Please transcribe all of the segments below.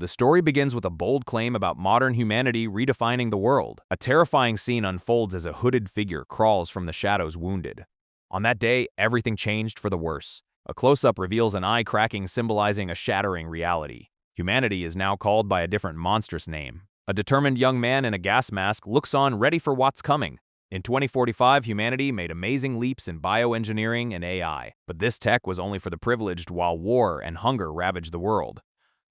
The story begins with a bold claim about modern humanity redefining the world. A terrifying scene unfolds as a hooded figure crawls from the shadows wounded. On that day, everything changed for the worse. A close-up reveals an eye cracking, symbolizing a shattering reality. Humanity is now called by a different monstrous name. A determined young man in a gas mask looks on, ready for what's coming. In 2045, humanity made amazing leaps in bioengineering and AI, but this tech was only for the privileged while war and hunger ravaged the world.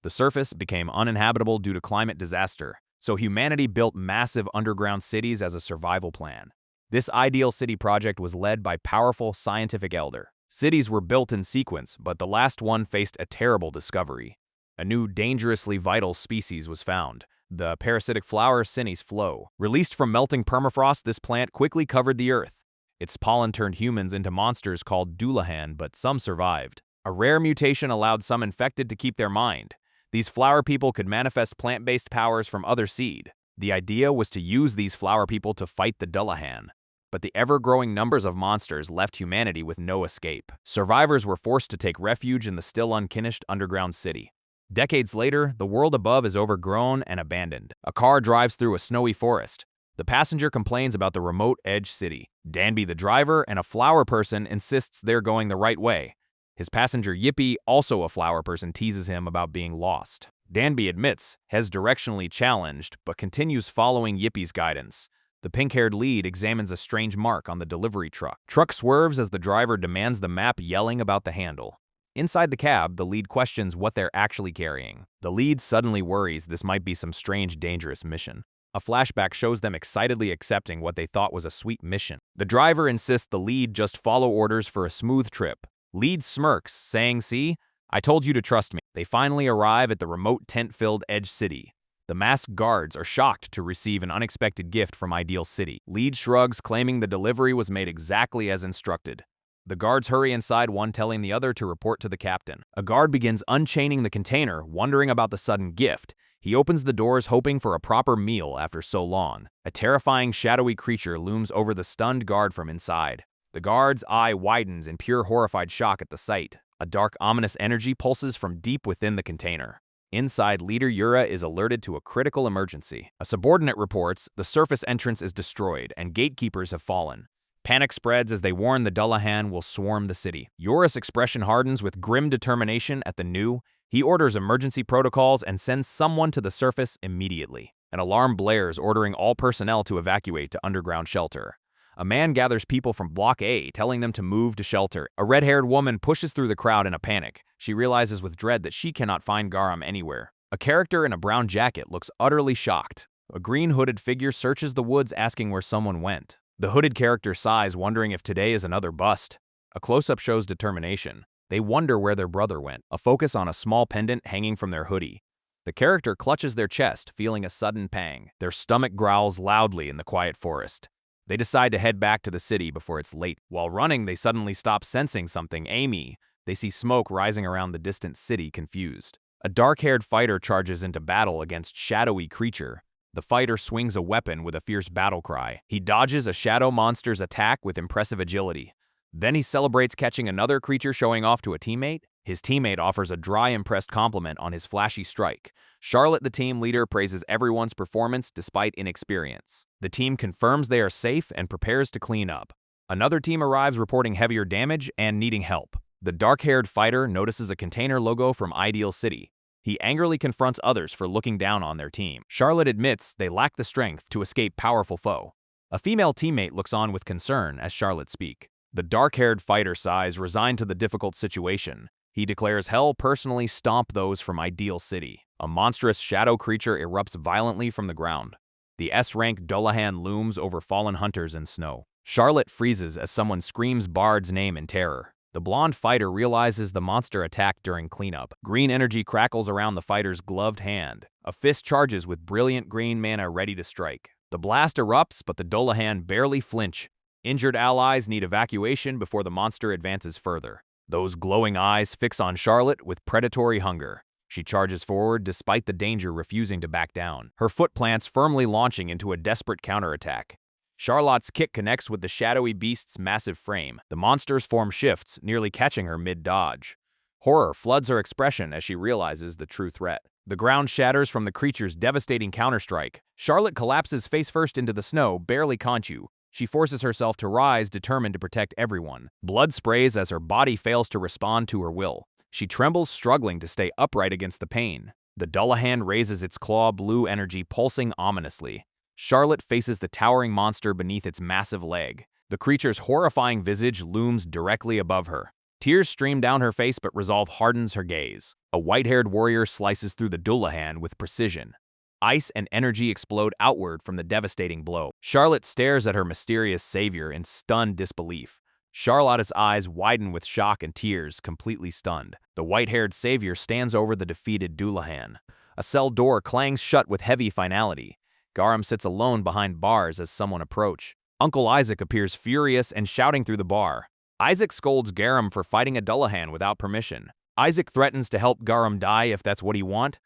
The surface became uninhabitable due to climate disaster, so humanity built massive underground cities as a survival plan. This ideal city project was led by powerful scientific elder. Cities were built in sequence, but the last one faced a terrible discovery. A new, dangerously vital species was found. The parasitic flower Sinis Flow. Released from melting permafrost, this plant quickly covered the earth. Its pollen turned humans into monsters called Dullahan, but some survived. A rare mutation allowed some infected to keep their mind. These flower people could manifest plant-based powers from other seed. The idea was to use these flower people to fight the Dullahan. But the ever-growing numbers of monsters left humanity with no escape. Survivors were forced to take refuge in the still unfinished underground city. Decades later, the world above is overgrown and abandoned. A car drives through a snowy forest. The passenger complains about the remote edge city. Danby, the driver, and a flower person insists they're going the right way. His passenger Yippee, also a flower person, teases him about being lost. Danby admits, has directionally challenged, but continues following Yippie's guidance. The pink-haired lead examines a strange mark on the delivery truck. Truck swerves as the driver demands the map, yelling about the handle. Inside the cab, the lead questions what they're actually carrying. The lead suddenly worries this might be some strange, dangerous mission. A flashback shows them excitedly accepting what they thought was a sweet mission. The driver insists the lead just follow orders for a smooth trip. Lead smirks, saying, "See, I told you to trust me." They finally arrive at the remote tent-filled Edge City. The masked guards are shocked to receive an unexpected gift from Ideal City. Lead shrugs, claiming the delivery was made exactly as instructed. The guards hurry inside, one telling the other to report to the captain. A guard begins unchaining the container, wondering about the sudden gift. He opens the doors, hoping for a proper meal after so long. A terrifying, shadowy creature looms over the stunned guard from inside. The guard's eye widens in pure horrified shock at the sight. A dark, ominous energy pulses from deep within the container. Inside, Leader Yura is alerted to a critical emergency. A subordinate reports the surface entrance is destroyed and gatekeepers have fallen. Panic spreads as they warn the Dullahan will swarm the city. Yura's expression hardens with grim determination at the new. He orders emergency protocols and sends someone to the surface immediately. An alarm blares, ordering all personnel to evacuate to underground shelter. A man gathers people from Block A, telling them to move to shelter. A red-haired woman pushes through the crowd in a panic. She realizes with dread that she cannot find Garam anywhere. A character in a brown jacket looks utterly shocked. A green hooded figure searches the woods, asking where someone went. The hooded character sighs, wondering if today is another bust. A close-up shows determination. They wonder where their brother went. A focus on a small pendant hanging from their hoodie. The character clutches their chest, feeling a sudden pang. Their stomach growls loudly in the quiet forest. They decide to head back to the city before it's late. While running, they suddenly stop, sensing something. Amy. They see smoke rising around the distant city, confused. A dark-haired fighter charges into battle against shadowy creature. The fighter swings a weapon with a fierce battle cry. He dodges a shadow monster's attack with impressive agility. Then he celebrates catching another creature, showing off to a teammate. His teammate offers a dry, impressed compliment on his flashy strike. Charlotte, the team leader, praises everyone's performance despite inexperience. The team confirms they are safe and prepares to clean up. Another team arrives, reporting heavier damage and needing help. The dark-haired fighter notices a container logo from Ideal City. He angrily confronts others for looking down on their team. Charlotte admits they lack the strength to escape powerful foe. A female teammate looks on with concern as Charlotte speaks. The dark-haired fighter sighs, resigned to the difficult situation. He declares hell personally stomp those from Ideal City. A monstrous shadow creature erupts violently from the ground. The S-rank Dullahan looms over fallen hunters in snow. Charlotte freezes as someone screams Bard's name in terror. The blonde fighter realizes the monster attacked during cleanup. Green energy crackles around the fighter's gloved hand. A fist charges with brilliant green mana ready to strike. The blast erupts, but the Dullahan barely flinch. Injured allies need evacuation before the monster advances further. Those glowing eyes fix on Charlotte with predatory hunger. She charges forward despite the danger, refusing to back down. Her foot plants firmly, launching into a desperate counterattack. Charlotte's kick connects with the shadowy beast's massive frame. The monster's form shifts, nearly catching her mid-dodge. Horror floods her expression as she realizes the true threat. The ground shatters from the creature's devastating counterstrike. Charlotte collapses face first into the snow, barely conscious. She forces herself to rise, determined to protect everyone. Blood sprays as her body fails to respond to her will. She trembles, struggling to stay upright against the pain. The Dullahan raises its claw, blue energy pulsing ominously. Charlotte faces the towering monster beneath its massive leg. The creature's horrifying visage looms directly above her. Tears stream down her face, but resolve hardens her gaze. A white-haired warrior slices through the Dullahan with precision. Ice and energy explode outward from the devastating blow. Charlotte stares at her mysterious savior in stunned disbelief. Charlotte's eyes widen with shock and tears, completely stunned. The white-haired savior stands over the defeated Dullahan. A cell door clangs shut with heavy finality. Garam sits alone behind bars as someone approach. Uncle Isaac appears furious and shouting through the bar. Isaac scolds Garam for fighting a Dullahan without permission. Isaac threatens to help Garam die if that's what he wants.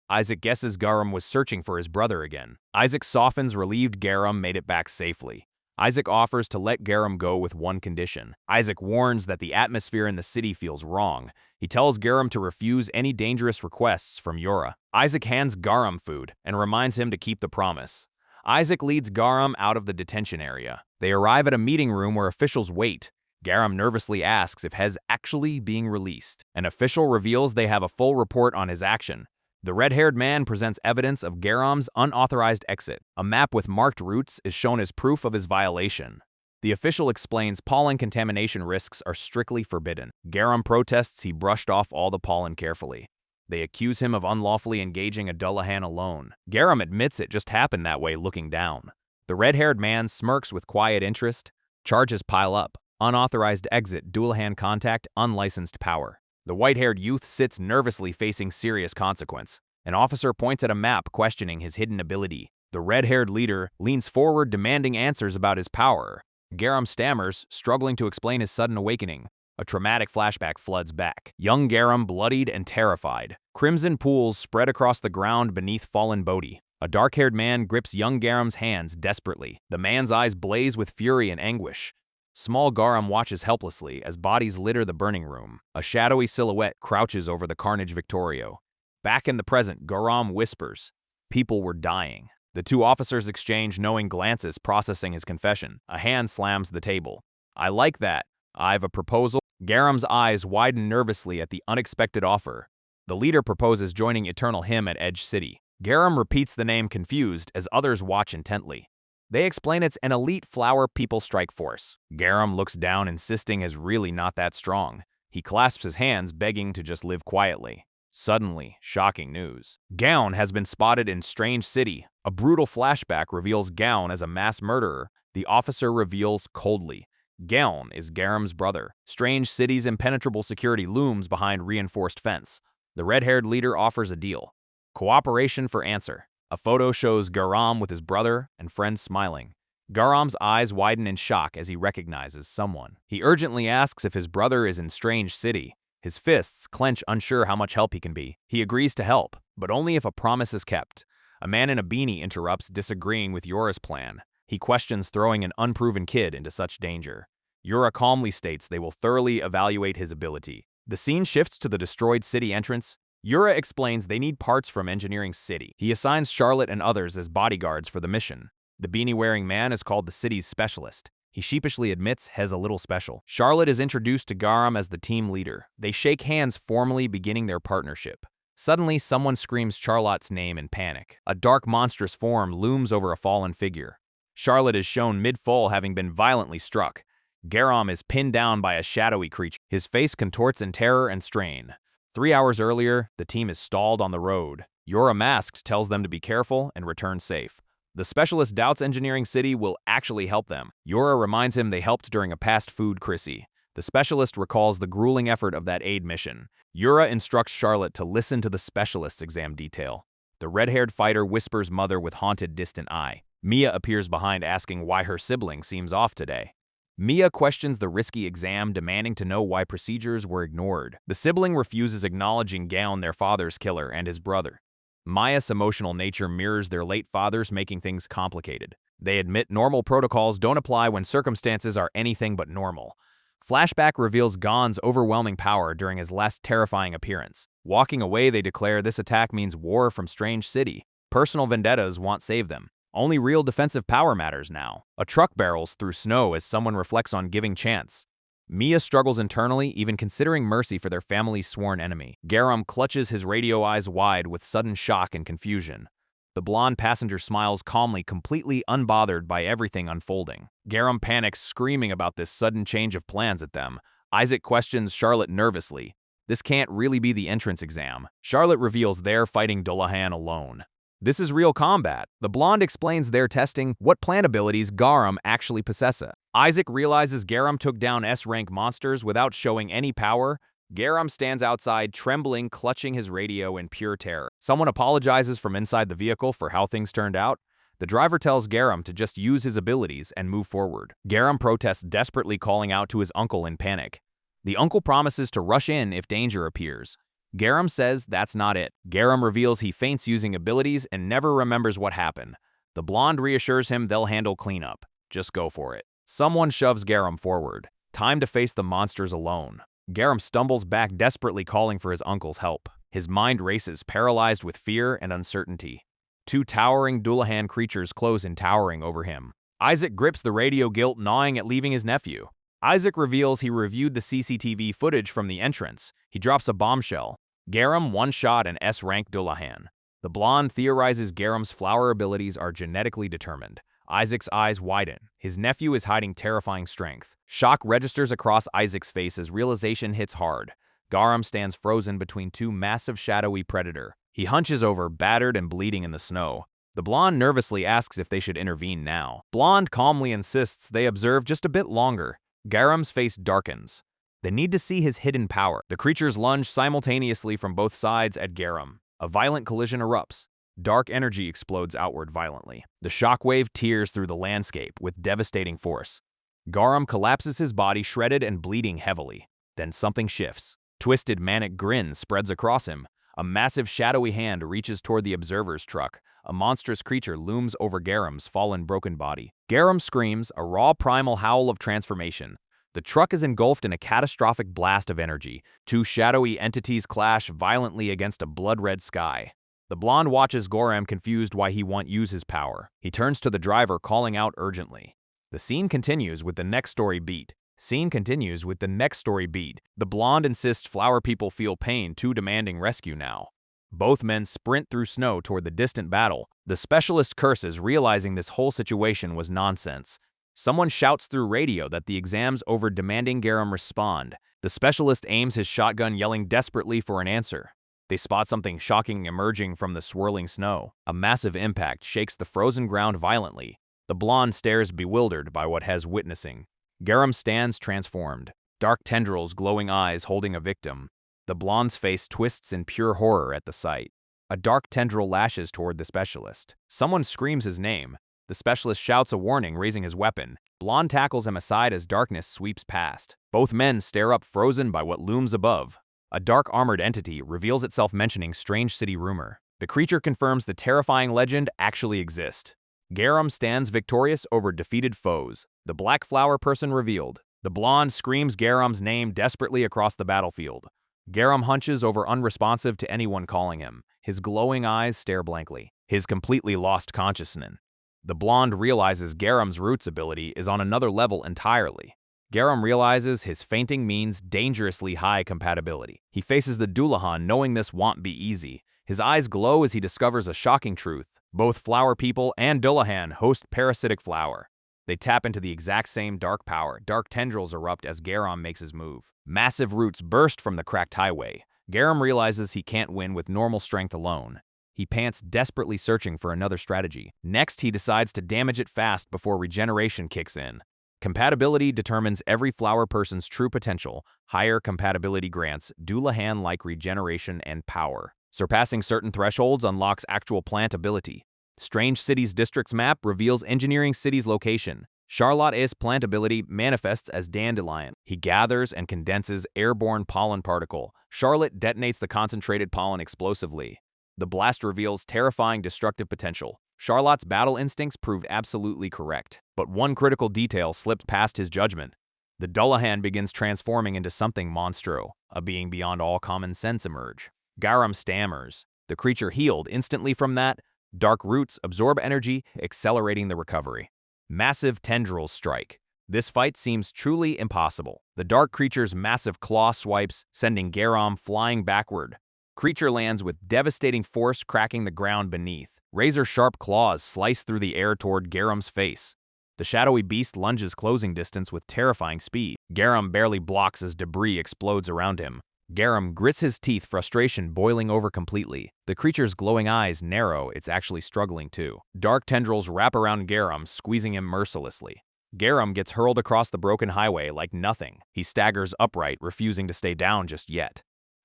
Isaac guesses Garam was searching for his brother again. Isaac softens, relieved Garam made it back safely. Isaac offers to let Garam go with one condition. Isaac warns that the atmosphere in the city feels wrong. He tells Garam to refuse any dangerous requests from Yura. Isaac hands Garam food and reminds him to keep the promise. Isaac leads Garam out of the detention area. They arrive at a meeting room where officials wait. Garam nervously asks if Hez actually being released. An official reveals they have a full report on his action. The red-haired man presents evidence of Garam's unauthorized exit. A map with marked routes is shown as proof of his violation. The official explains pollen contamination risks are strictly forbidden. Garam protests he brushed off all the pollen carefully. They accuse him of unlawfully engaging a Dullahan alone. Garam admits it just happened that way, looking down. The red-haired man smirks with quiet interest. Charges pile up. Unauthorized exit, Dullahan contact, unlicensed power. The white-haired youth sits nervously, facing serious consequence. An officer points at a map, questioning his hidden ability. The red-haired leader leans forward, demanding answers about his power. Garam stammers, struggling to explain his sudden awakening. A traumatic flashback floods back. Young Garam bloodied and terrified. Crimson pools spread across the ground beneath fallen Bodhi. A dark-haired man grips young Garam's hands desperately. The man's eyes blaze with fury and anguish. Small Garam watches helplessly as bodies litter the burning room. A shadowy silhouette crouches over the carnage Victorio. Back in the present, Garam whispers, "People were dying." The two officers exchange knowing glances, processing his confession. A hand slams the table. "I like that. I've a proposal." Garam's eyes widen nervously at the unexpected offer. The leader proposes joining Eternal Hymn at Edge City. Garam repeats the name confused as others watch intently. They explain it's an elite flower people strike force. Garam looks down, insisting is really not that strong. He clasps his hands, begging to just live quietly. Suddenly, shocking news. Gaon has been spotted in Strange City. A brutal flashback reveals Gaon as a mass murderer. The officer reveals coldly, Gaon is Garam's brother. Strange City's impenetrable security looms behind reinforced fence. The red-haired leader offers a deal. Cooperation for answer. A photo shows Garam with his brother and friends smiling. Garam's eyes widen in shock as he recognizes someone. He urgently asks if his brother is in Strange City. His fists clench, unsure how much help he can be. He agrees to help, but only if a promise is kept. A man in a beanie interrupts, disagreeing with Yura's plan. He questions throwing an unproven kid into such danger. Yura calmly states they will thoroughly evaluate his ability. The scene shifts to the destroyed city entrance. Yura explains they need parts from Engineering City. He assigns Charlotte and others as bodyguards for the mission. The beanie-wearing man is called the city's specialist. He sheepishly admits Hez a little special. Charlotte is introduced to Garam as the team leader. They shake hands, formally beginning their partnership. Suddenly, someone screams Charlotte's name in panic. A dark, monstrous form looms over a fallen figure. Charlotte is shown mid-fall, having been violently struck. Garam is pinned down by a shadowy creature. His face contorts in terror and strain. 3 hours earlier, the team is stalled on the road. Yura masked tells them to be careful and return safe. The specialist doubts Engineering City will actually help them. Yura reminds him they helped during a past food crisis. The specialist recalls the grueling effort of that aid mission. Yura instructs Charlotte to listen to the specialist's exam detail. The red-haired fighter whispers mother with haunted, distant eye. Mia appears behind, asking why her sibling seems off today. Mia questions the risky exam, demanding to know why procedures were ignored. The sibling refuses, acknowledging Gaon, their father's killer, and his brother. Maya's emotional nature mirrors their late father's, making things complicated. They admit normal protocols don't apply when circumstances are anything but normal. Flashback reveals Gon's overwhelming power during his last terrifying appearance. Walking away, they declare this attack means war from Strange City. Personal vendettas won't save them. Only real defensive power matters now. A truck barrels through snow as someone reflects on giving chance. Mia struggles internally, even considering mercy for their family's sworn enemy. Garam clutches his radio eyes wide with sudden shock and confusion. The blonde passenger smiles calmly, completely unbothered by everything unfolding. Garam panics, screaming about this sudden change of plans at them. Isaac questions Charlotte nervously. This can't really be the entrance exam. Charlotte reveals they're fighting Dullahan alone. This is real combat. The blonde explains they're testing what plant abilities Garam actually possesses. Isaac realizes Garam took down S-rank monsters without showing any power. Garam stands outside, trembling, clutching his radio in pure terror. Someone apologizes from inside the vehicle for how things turned out. The driver tells Garam to just use his abilities and move forward. Garam protests, desperately calling out to his uncle in panic. The uncle promises to rush in if danger appears. Garam says that's not it. Garam reveals he faints using abilities and never remembers what happened. The blonde reassures him they'll handle cleanup. Just go for it. Someone shoves Garam forward. Time to face the monsters alone. Garam stumbles back, desperately calling for his uncle's help. His mind races, paralyzed with fear and uncertainty. Two towering Dullahan creatures close in, towering over him. Isaac grips the radio, guilt gnawing at leaving his nephew. Isaac reveals he reviewed the CCTV footage from the entrance. He drops a bombshell. Garam one-shot an S-rank Dullahan. The blonde theorizes Garam's flower abilities are genetically determined. Isaac's eyes widen. His nephew is hiding terrifying strength. Shock registers across Isaac's face as realization hits hard. Garam stands frozen between two massive shadowy predators. He hunches over, battered and bleeding in the snow. The blonde nervously asks if they should intervene now. Blonde calmly insists they observe just a bit longer. Garam's face darkens. They need to see his hidden power. The creatures lunge simultaneously from both sides at Garam. A violent collision erupts. Dark energy explodes outward violently. The shockwave tears through the landscape with devastating force. Garam collapses, his body shredded and bleeding heavily. Then something shifts. Twisted manic grin spreads across him. A massive shadowy hand reaches toward the observer's truck. A monstrous creature looms over Garam's fallen, broken body. Garam screams, a raw primal howl of transformation. The truck is engulfed in a catastrophic blast of energy. Two shadowy entities clash violently against a blood-red sky. The blonde watches Garam, confused why he won't use his power. He turns to the driver, calling out urgently. The scene continues with the next story beat. The blonde insists flower people feel pain, too demanding rescue now. Both men sprint through snow toward the distant battle. The specialist curses, realizing this whole situation was nonsense. Someone shouts through radio that the exam's over, demanding Garam respond. The specialist aims his shotgun, yelling desperately for an answer. They spot something shocking emerging from the swirling snow. A massive impact shakes the frozen ground violently. The blonde stares, bewildered by what has witnessing. Garam stands transformed. Dark tendrils, glowing eyes holding a victim. The blonde's face twists in pure horror at the sight. A dark tendril lashes toward the specialist. Someone screams his name. The specialist shouts a warning, raising his weapon. Blonde tackles him aside as darkness sweeps past. Both men stare up, frozen by what looms above. A dark armored entity reveals itself, mentioning Strange City rumor. The creature confirms the terrifying legend actually exists. Garam stands victorious over defeated foes. The black flower person revealed. The blonde screams Garam's name desperately across the battlefield. Garam hunches over, unresponsive to anyone calling him. His glowing eyes stare blankly. His completely lost consciousness. The blonde realizes Garam's roots ability is on another level entirely. Garam realizes his fainting means dangerously high compatibility. He faces the Dullahan, knowing this won't be easy. His eyes glow as he discovers a shocking truth. Both flower people and Dullahan host parasitic flower. They tap into the exact same dark power. Dark tendrils erupt as Garam makes his move. Massive roots burst from the cracked highway. Garam realizes he can't win with normal strength alone. He pants, desperately searching for another strategy. Next, he decides to damage it fast before regeneration kicks in. Compatibility determines every flower person's true potential. Higher compatibility grants Dullahan-like regeneration and power. Surpassing certain thresholds unlocks actual plant ability. Strange City's district's map reveals Engineering City's location. Charlotte's plant ability manifests as dandelion. He gathers and condenses airborne pollen particle. Charlotte detonates the concentrated pollen explosively. The blast reveals terrifying destructive potential. Charlotte's battle instincts proved absolutely correct. But one critical detail slipped past his judgment. The Dullahan begins transforming into something monstro. A being beyond all common sense emerge. Garam stammers. The creature healed instantly from that. Dark roots absorb energy, accelerating the recovery. Massive tendrils strike. This fight seems truly impossible. The dark creature's massive claw swipes, sending Garam flying backward. Creature lands with devastating force, cracking the ground beneath. Razor-sharp claws slice through the air toward Garam's face. The shadowy beast lunges closing distance with terrifying speed. Garam barely blocks as debris explodes around him. Garam grits his teeth, frustration boiling over completely. The creature's glowing eyes narrow, it's actually struggling too. Dark tendrils wrap around Garam, squeezing him mercilessly. Garam gets hurled across the broken highway like nothing. He staggers upright, refusing to stay down just yet.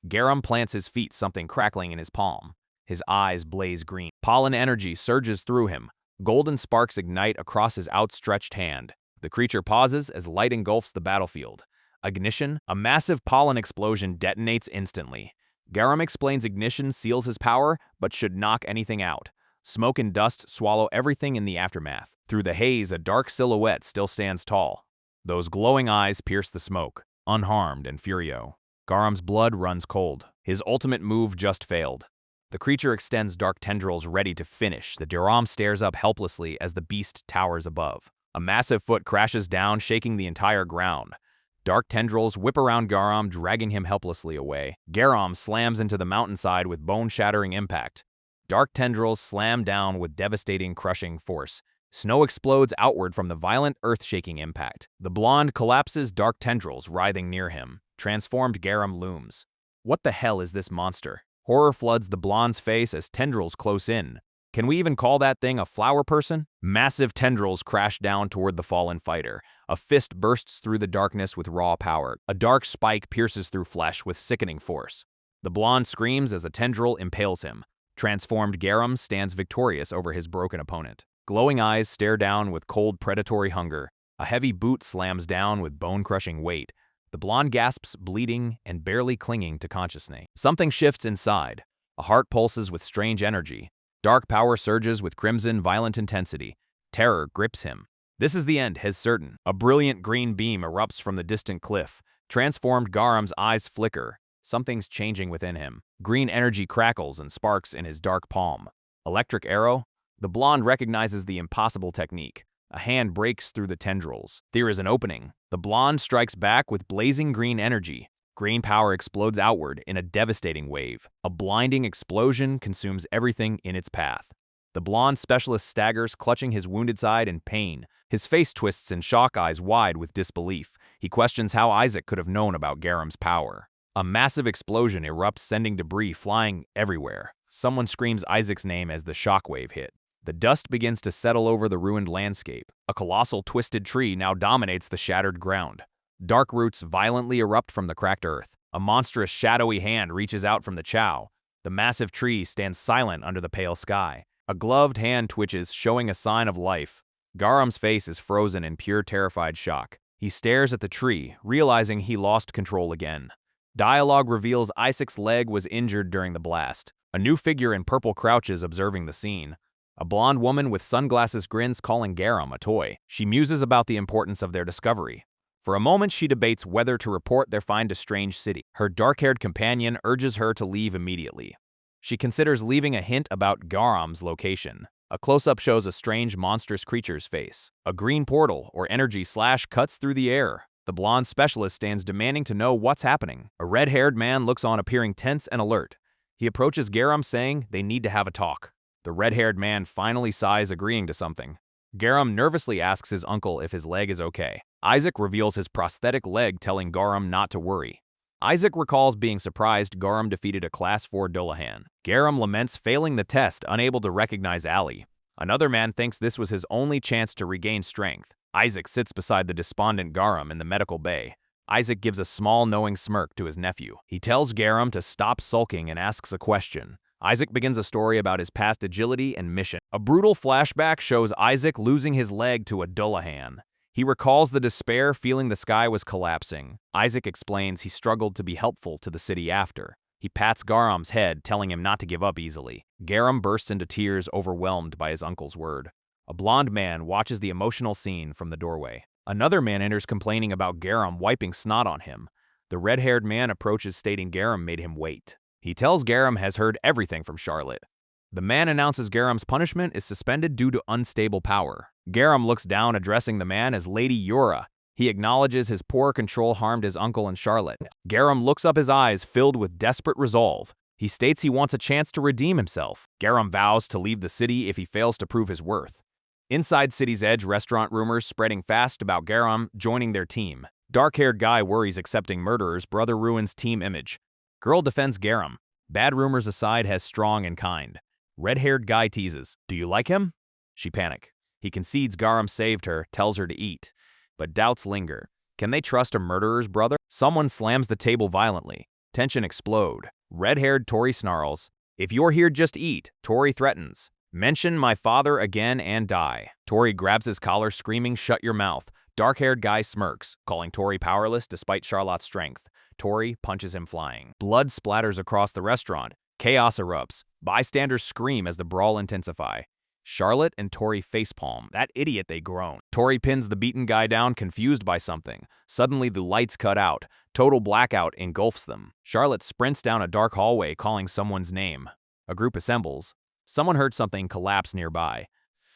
Garam plants his feet, something crackling in his palm. His eyes blaze green. Pollen energy surges through him. Golden sparks ignite across his outstretched hand. The creature pauses as light engulfs the battlefield. Ignition, a massive pollen explosion detonates instantly. Garam explains ignition seals his power, but should knock anything out. Smoke and dust swallow everything in the aftermath. Through the haze, a dark silhouette still stands tall. Those glowing eyes pierce the smoke, unharmed and furio. Garam's blood runs cold. His ultimate move just failed. The creature extends dark tendrils ready to finish. The Garam stares up helplessly as the beast towers above. A massive foot crashes down, shaking the entire ground. Dark tendrils whip around Garam, dragging him helplessly away. Garam slams into the mountainside with bone-shattering impact. Dark tendrils slam down with devastating, crushing force. Snow explodes outward from the violent, earth-shaking impact. The blonde collapses, dark tendrils writhing near him. Transformed Garam looms. What the hell is this monster? Horror floods the blonde's face as tendrils close in. Can we even call that thing a flower person? Massive tendrils crash down toward the fallen fighter. A fist bursts through the darkness with raw power. A dark spike pierces through flesh with sickening force. The blonde screams as a tendril impales him. Transformed Garam stands victorious over his broken opponent. Glowing eyes stare down with cold, predatory hunger. A heavy boot slams down with bone-crushing weight. The blonde gasps, bleeding and barely clinging to consciousness. Something shifts inside. A heart pulses with strange energy. Dark power surges with crimson, violent intensity. Terror grips him. This is the end, his certain. A brilliant green beam erupts from the distant cliff. Transformed Garam's eyes flicker. Something's changing within him. Green energy crackles and sparks in his dark palm. Electric arrow? The blonde recognizes the impossible technique. A hand breaks through the tendrils. There is an opening. The blonde strikes back with blazing green energy. Green power explodes outward in a devastating wave. A blinding explosion consumes everything in its path. The blonde specialist staggers, clutching his wounded side in pain. His face twists in shock, eyes wide with disbelief. He questions how Isaac could have known about Garam's power. A massive explosion erupts, sending debris flying everywhere. Someone screams Isaac's name as the shockwave hit. The dust begins to settle over the ruined landscape. A colossal twisted tree now dominates the shattered ground. Dark roots violently erupt from the cracked earth. A monstrous shadowy hand reaches out from the chow. The massive tree stands silent under the pale sky. A gloved hand twitches, showing a sign of life. Garam's face is frozen in pure terrified shock. He stares at the tree, realizing he lost control again. Dialogue reveals Isaac's leg was injured during the blast. A new figure in purple crouches, observing the scene. A blonde woman with sunglasses grins, calling Garam a toy. She muses about the importance of their discovery. For a moment, she debates whether to report their find to strange city. Her dark-haired companion urges her to leave immediately. She considers leaving a hint about Garam's location. A close-up shows a strange, monstrous creature's face. A green portal, or energy slash, cuts through the air. The blonde specialist stands, demanding to know what's happening. A red-haired man looks on, appearing tense and alert. He approaches Garam, saying they need to have a talk. The red-haired man finally sighs, agreeing to something. Garam nervously asks his uncle if his leg is okay. Isaac reveals his prosthetic leg, telling Garam not to worry. Isaac recalls being surprised Garam defeated a Class 4 Dullahan. Garam laments failing the test, unable to recognize Ali. Another man thinks this was his only chance to regain strength. Isaac sits beside the despondent Garam in the medical bay. Isaac gives a small, knowing smirk to his nephew. He tells Garam to stop sulking and asks a question. Isaac begins a story about his past agility and mission. A brutal flashback shows Isaac losing his leg to a Dullahan. He recalls the despair, feeling the sky was collapsing. Isaac explains he struggled to be helpful to the city after. He pats Garam's head, telling him not to give up easily. Garam bursts into tears, overwhelmed by his uncle's word. A blonde man watches the emotional scene from the doorway. Another man enters complaining about Garam wiping snot on him. The red-haired man approaches stating Garam made him wait. He tells Garam has heard everything from Charlotte. The man announces Garam's punishment is suspended due to unstable power. Garam looks down, addressing the man as Lady Yura. He acknowledges his poor control harmed his uncle and Charlotte. Garam looks up, his eyes filled with desperate resolve. He states he wants a chance to redeem himself. Garam vows to leave the city if he fails to prove his worth. Inside City's Edge, restaurant rumors spreading fast about Garam joining their team. Dark-haired guy worries accepting murderers, brother ruins team image. Girl defends Garam. Bad rumors aside, has strong and kind. Red-haired guy teases, "Do you like him?" She panic. He concedes Garam saved her, tells her to eat. But doubts linger. Can they trust a murderer's brother? Someone slams the table violently. Tension explode. Red-haired Tori snarls, "If you're here, just eat." Tori threatens, "Mention my father again and die." Tori grabs his collar, screaming, "Shut your mouth." Dark-haired guy smirks, calling Tori powerless despite Charlotte's strength. Tori punches him flying. Blood splatters across the restaurant. Chaos erupts. Bystanders scream as the brawl intensifies. Charlotte and Tori facepalm. "That idiot," they groan. Tori pins the beaten guy down, confused by something. Suddenly, the lights cut out. Total blackout engulfs them. Charlotte sprints down a dark hallway, calling someone's name. A group assembles. Someone heard something collapse nearby.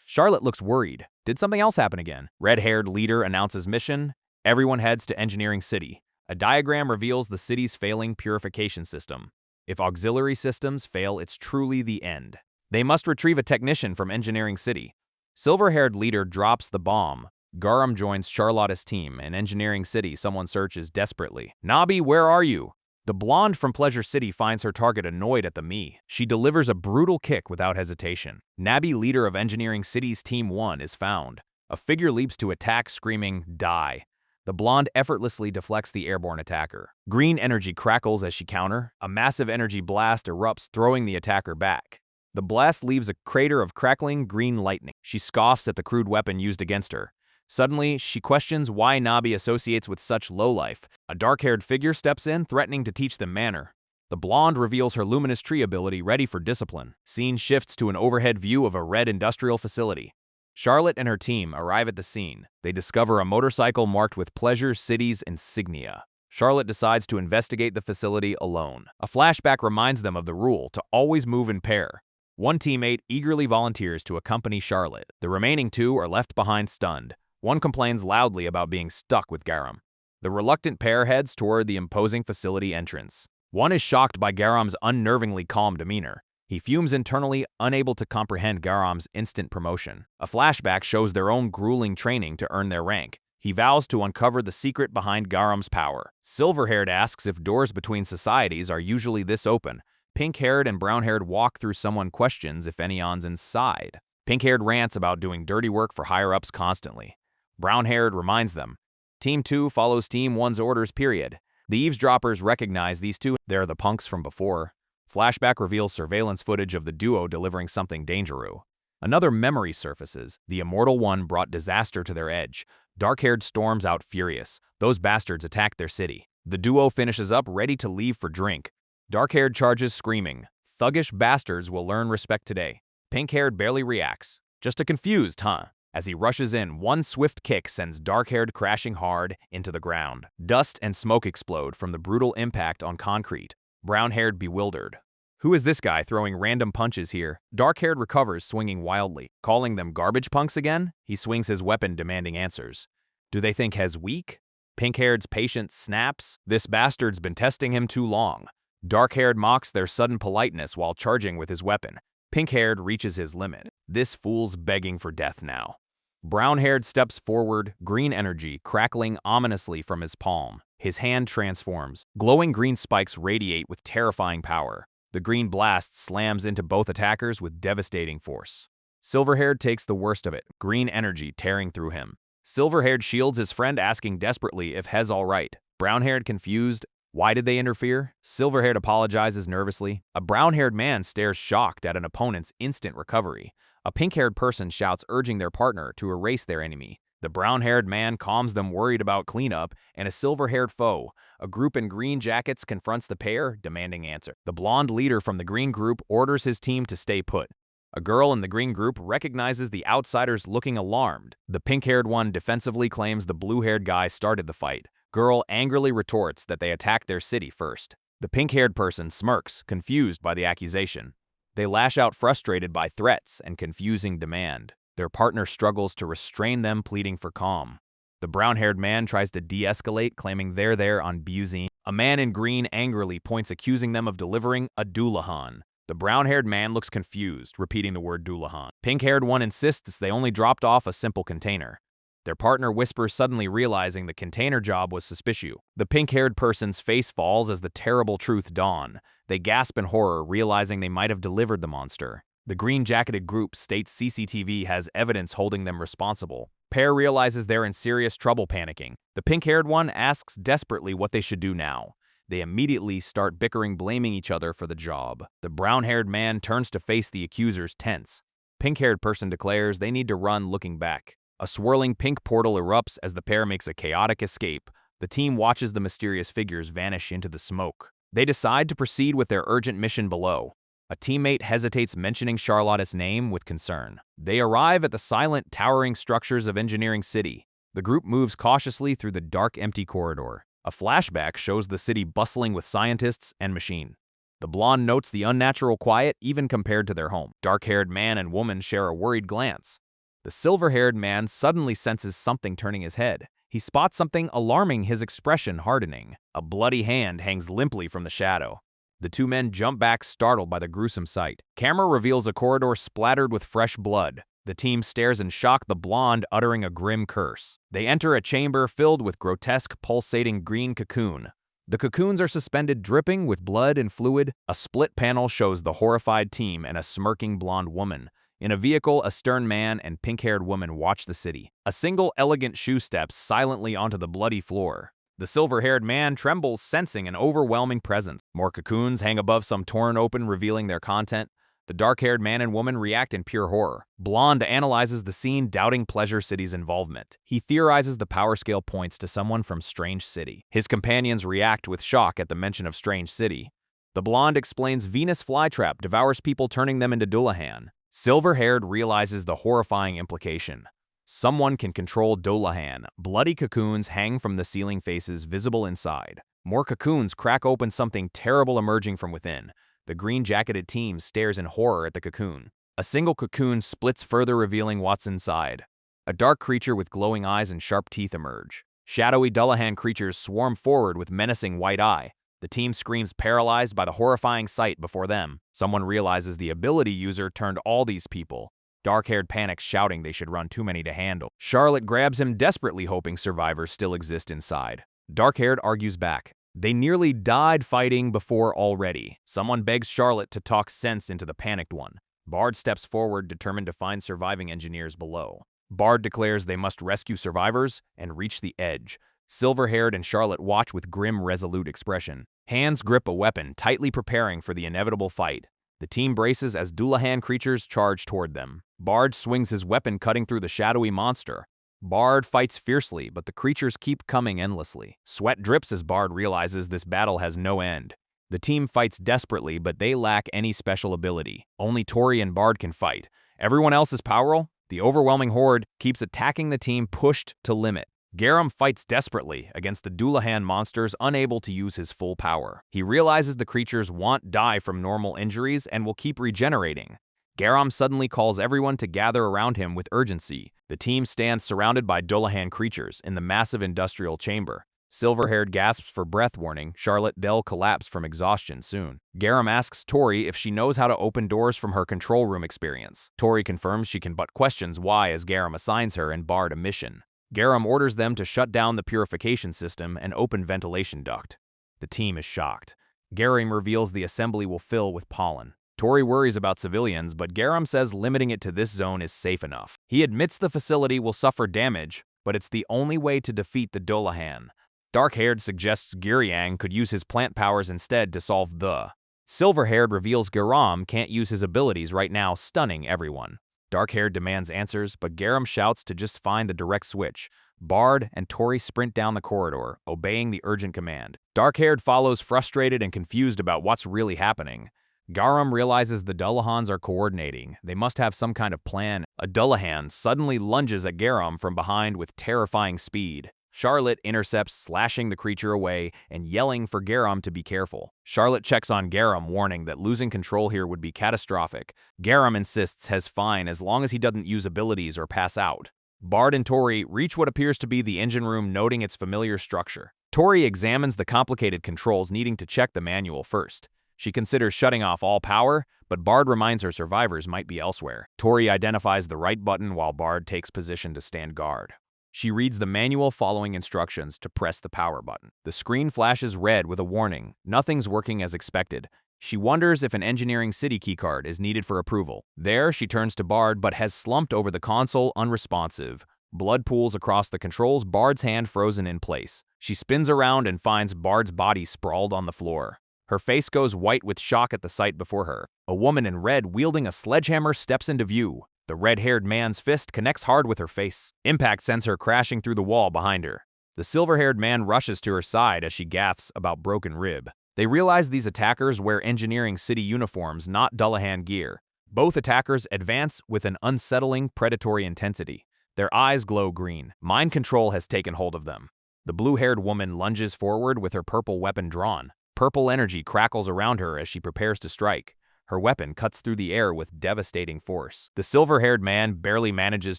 Charlotte looks worried. Did something else happen again? Red-haired leader announces mission. Everyone heads to Engineering City. A diagram reveals the city's failing purification system. If auxiliary systems fail, it's truly the end. They must retrieve a technician from Engineering City. Silver-haired leader drops the bomb. Garam joins Charlotte's team. In Engineering City, someone searches desperately. "Nabi, where are you?" The blonde from Pleasure City finds her target annoyed at the me. She delivers a brutal kick without hesitation. Nabi, leader of Engineering City's Team 1, is found. A figure leaps to attack, screaming, "Die." The blonde effortlessly deflects the airborne attacker. Green energy crackles as she counters. A massive energy blast erupts, throwing the attacker back. The blast leaves a crater of crackling green lightning. She scoffs at the crude weapon used against her. Suddenly, she questions why Nabi associates with such lowlife. A dark-haired figure steps in, threatening to teach them manner. The blonde reveals her luminous tree ability, ready for discipline. Scene shifts to an overhead view of a red industrial facility. Charlotte and her team arrive at the scene. They discover a motorcycle marked with Pleasure City's insignia. Charlotte decides to investigate the facility alone. A flashback reminds them of the rule to always move in pair. One teammate eagerly volunteers to accompany Charlotte. The remaining two are left behind stunned. One complains loudly about being stuck with Garam. The reluctant pair heads toward the imposing facility entrance. One is shocked by Garam's unnervingly calm demeanor. He fumes internally, unable to comprehend Garam's instant promotion. A flashback shows their own grueling training to earn their rank. He vows to uncover the secret behind Garam's power. Silver-haired asks if doors between societies are usually this open. Pink-haired and brown-haired walk through, someone questions if anyone's inside. Pink-haired rants about doing dirty work for higher-ups constantly. Brown-haired reminds them. Team 2 follows Team 1's orders, period. The eavesdroppers recognize these two. They're the punks from before. Flashback reveals surveillance footage of the duo delivering something dangerous. Another memory surfaces. The Immortal One brought disaster to their edge. Dark-haired storms out furious. Those bastards attacked their city. The duo finishes up, ready to leave for drink. Dark-haired charges, screaming, "Thuggish bastards will learn respect today." Pink-haired barely reacts. Just a confused, huh? As he rushes in, one swift kick sends dark-haired crashing hard into the ground. Dust and smoke explode from the brutal impact on concrete. Brown-haired bewildered. Who is this guy throwing random punches here? Dark-haired recovers, swinging wildly. Calling them garbage punks again? He swings his weapon, demanding answers. Do they think Hez weak? Pink-haired's patience snaps. This bastard's been testing him too long. Dark-haired mocks their sudden politeness while charging with his weapon. Pink-haired reaches his limit. This fool's begging for death now. Brown-haired steps forward, green energy crackling ominously from his palm. His hand transforms. Glowing green spikes radiate with terrifying power. The green blast slams into both attackers with devastating force. Silver-haired takes the worst of it, green energy tearing through him. Silver-haired shields his friend, asking desperately if Hez all right. Brown-haired confused. Why did they interfere? Silver-haired apologizes nervously. A brown-haired man stares shocked at an opponent's instant recovery. A pink-haired person shouts, urging their partner to erase their enemy. The brown-haired man calms them, worried about cleanup, and a silver-haired foe. A group in green jackets confronts the pair, demanding answer. The blonde leader from the green group orders his team to stay put. A girl in the green group recognizes the outsiders looking alarmed. The pink-haired one defensively claims the blue-haired guy started the fight. Girl angrily retorts that they attacked their city first. The pink-haired person smirks, confused by the accusation. They lash out frustrated by threats and confusing demand. Their partner struggles to restrain them, pleading for calm. The brown-haired man tries to de-escalate, claiming they're there on Busy. A man in green angrily points, accusing them of delivering a Dullahan. The brown-haired man looks confused, repeating the word Dullahan. Pink-haired one insists they only dropped off a simple container. Their partner whispers, suddenly realizing the container job was suspicious. The pink-haired person's face falls as the terrible truth dawns. They gasp in horror, realizing they might have delivered the monster. The green-jacketed group states CCTV has evidence holding them responsible. Pair realizes they're in serious trouble, panicking. The pink-haired one asks desperately what they should do now. They immediately start bickering, blaming each other for the job. The brown-haired man turns to face the accusers, tense. Pink-haired person declares they need to run, looking back. A swirling pink portal erupts as the pair makes a chaotic escape. The team watches the mysterious figures vanish into the smoke. They decide to proceed with their urgent mission below. A teammate hesitates, mentioning Charlotte's name with concern. They arrive at the silent, towering structures of Engineering City. The group moves cautiously through the dark, empty corridor. A flashback shows the city bustling with scientists and machine. The blonde notes the unnatural quiet, even compared to their home. Dark-haired man and woman share a worried glance. The silver-haired man suddenly senses something turning his head. He spots something alarming, his expression hardening. A bloody hand hangs limply from the shadow. The two men jump back, startled by the gruesome sight. Camera reveals a corridor splattered with fresh blood. The team stares in shock, the blonde uttering a grim curse. They enter a chamber filled with grotesque, pulsating green cocoon. The cocoons are suspended, dripping with blood and fluid. A split panel shows the horrified team and a smirking blonde woman. In a vehicle, a stern man and pink-haired woman watch the city. A single elegant shoe steps silently onto the bloody floor. The silver-haired man trembles, sensing an overwhelming presence. More cocoons hang above, some torn open, revealing their content. The dark-haired man and woman react in pure horror. Blonde analyzes the scene, doubting Pleasure City's involvement. He theorizes the power scale points to someone from Strange City. His companions react with shock at the mention of Strange City. The blonde explains Venus flytrap devours people, turning them into Dullahan. Silver-haired realizes the horrifying implication. Someone can control Dullahan. Bloody cocoons hang from the ceiling, faces visible inside. More cocoons crack open, something terrible emerging from within. The green-jacketed team stares in horror at the cocoon. A single cocoon splits further, revealing what's inside. A dark creature with glowing eyes and sharp teeth emerge. Shadowy Dullahan creatures swarm forward with menacing white eye. The team screams, paralyzed by the horrifying sight before them. Someone realizes the ability user turned all these people. Dark-haired panics, shouting they should run, too many to handle. Charlotte grabs him, desperately hoping survivors still exist inside. Dark-haired argues back. They nearly died fighting before already. Someone begs Charlotte to talk sense into the panicked one. Bard steps forward, determined to find surviving engineers below. Bard declares they must rescue survivors and reach the edge. Silver-haired and Charlotte watch with grim, resolute expression. Hands grip a weapon, tightly preparing for the inevitable fight. The team braces as Dullahan creatures charge toward them. Bard swings his weapon, cutting through the shadowy monster. Bard fights fiercely, but the creatures keep coming endlessly. Sweat drips as Bard realizes this battle has no end. The team fights desperately, but they lack any special ability. Only Tori and Bard can fight. Everyone else is powerful. The overwhelming horde keeps attacking the team, pushed to limit. Garam fights desperately against the Dullahan monsters, unable to use his full power. He realizes the creatures won't die from normal injuries and will keep regenerating. Garam suddenly calls everyone to gather around him with urgency. The team stands surrounded by Dullahan creatures in the massive industrial chamber. Silver-haired gasps for breath, warning Charlotte they'll collapse from exhaustion soon. Garam asks Tori if she knows how to open doors from her control room experience. Tori confirms she can, but questions why as Garam assigns her and Bard a mission. Garam orders them to shut down the purification system and open ventilation duct. The team is shocked. Garam reveals the assembly will fill with pollen. Tori worries about civilians, but Garam says limiting it to this zone is safe enough. He admits the facility will suffer damage, but it's the only way to defeat the Dullahan. Dark-haired suggests Giryang could use his plant powers instead to solve the. Silver-haired reveals Garam can't use his abilities right now, stunning everyone. Dark-haired demands answers, but Garam shouts to just find the direct switch. Bard and Tori sprint down the corridor, obeying the urgent command. Dark-haired follows, frustrated and confused about what's really happening. Garam realizes the Dullahans are coordinating. They must have some kind of plan. A Dullahan suddenly lunges at Garam from behind with terrifying speed. Charlotte intercepts, slashing the creature away and yelling for Garam to be careful. Charlotte checks on Garam, warning that losing control here would be catastrophic. Garam insists he's fine as long as he doesn't use abilities or pass out. Bard and Tori reach what appears to be the engine room, noting its familiar structure. Tori examines the complicated controls, needing to check the manual first. She considers shutting off all power, but Bard reminds her survivors might be elsewhere. Tori identifies the right button while Bard takes position to stand guard. She reads the manual, following instructions to press the power button. The screen flashes red with a warning. Nothing's working as expected. She wonders if an engineering city keycard is needed for approval. There, she turns to Bard but has slumped over the console, unresponsive. Blood pools across the controls, Bard's hand frozen in place. She spins around and finds Bard's body sprawled on the floor. Her face goes white with shock at the sight before her. A woman in red wielding a sledgehammer steps into view. The red-haired man's fist connects hard with her face. Impact sends her crashing through the wall behind her. The silver-haired man rushes to her side as she gasps about broken rib. They realize these attackers wear engineering city uniforms, not Dullahan gear. Both attackers advance with an unsettling, predatory intensity. Their eyes glow green. Mind control has taken hold of them. The blue-haired woman lunges forward with her purple weapon drawn. Purple energy crackles around her as she prepares to strike. Her weapon cuts through the air with devastating force. The silver-haired man barely manages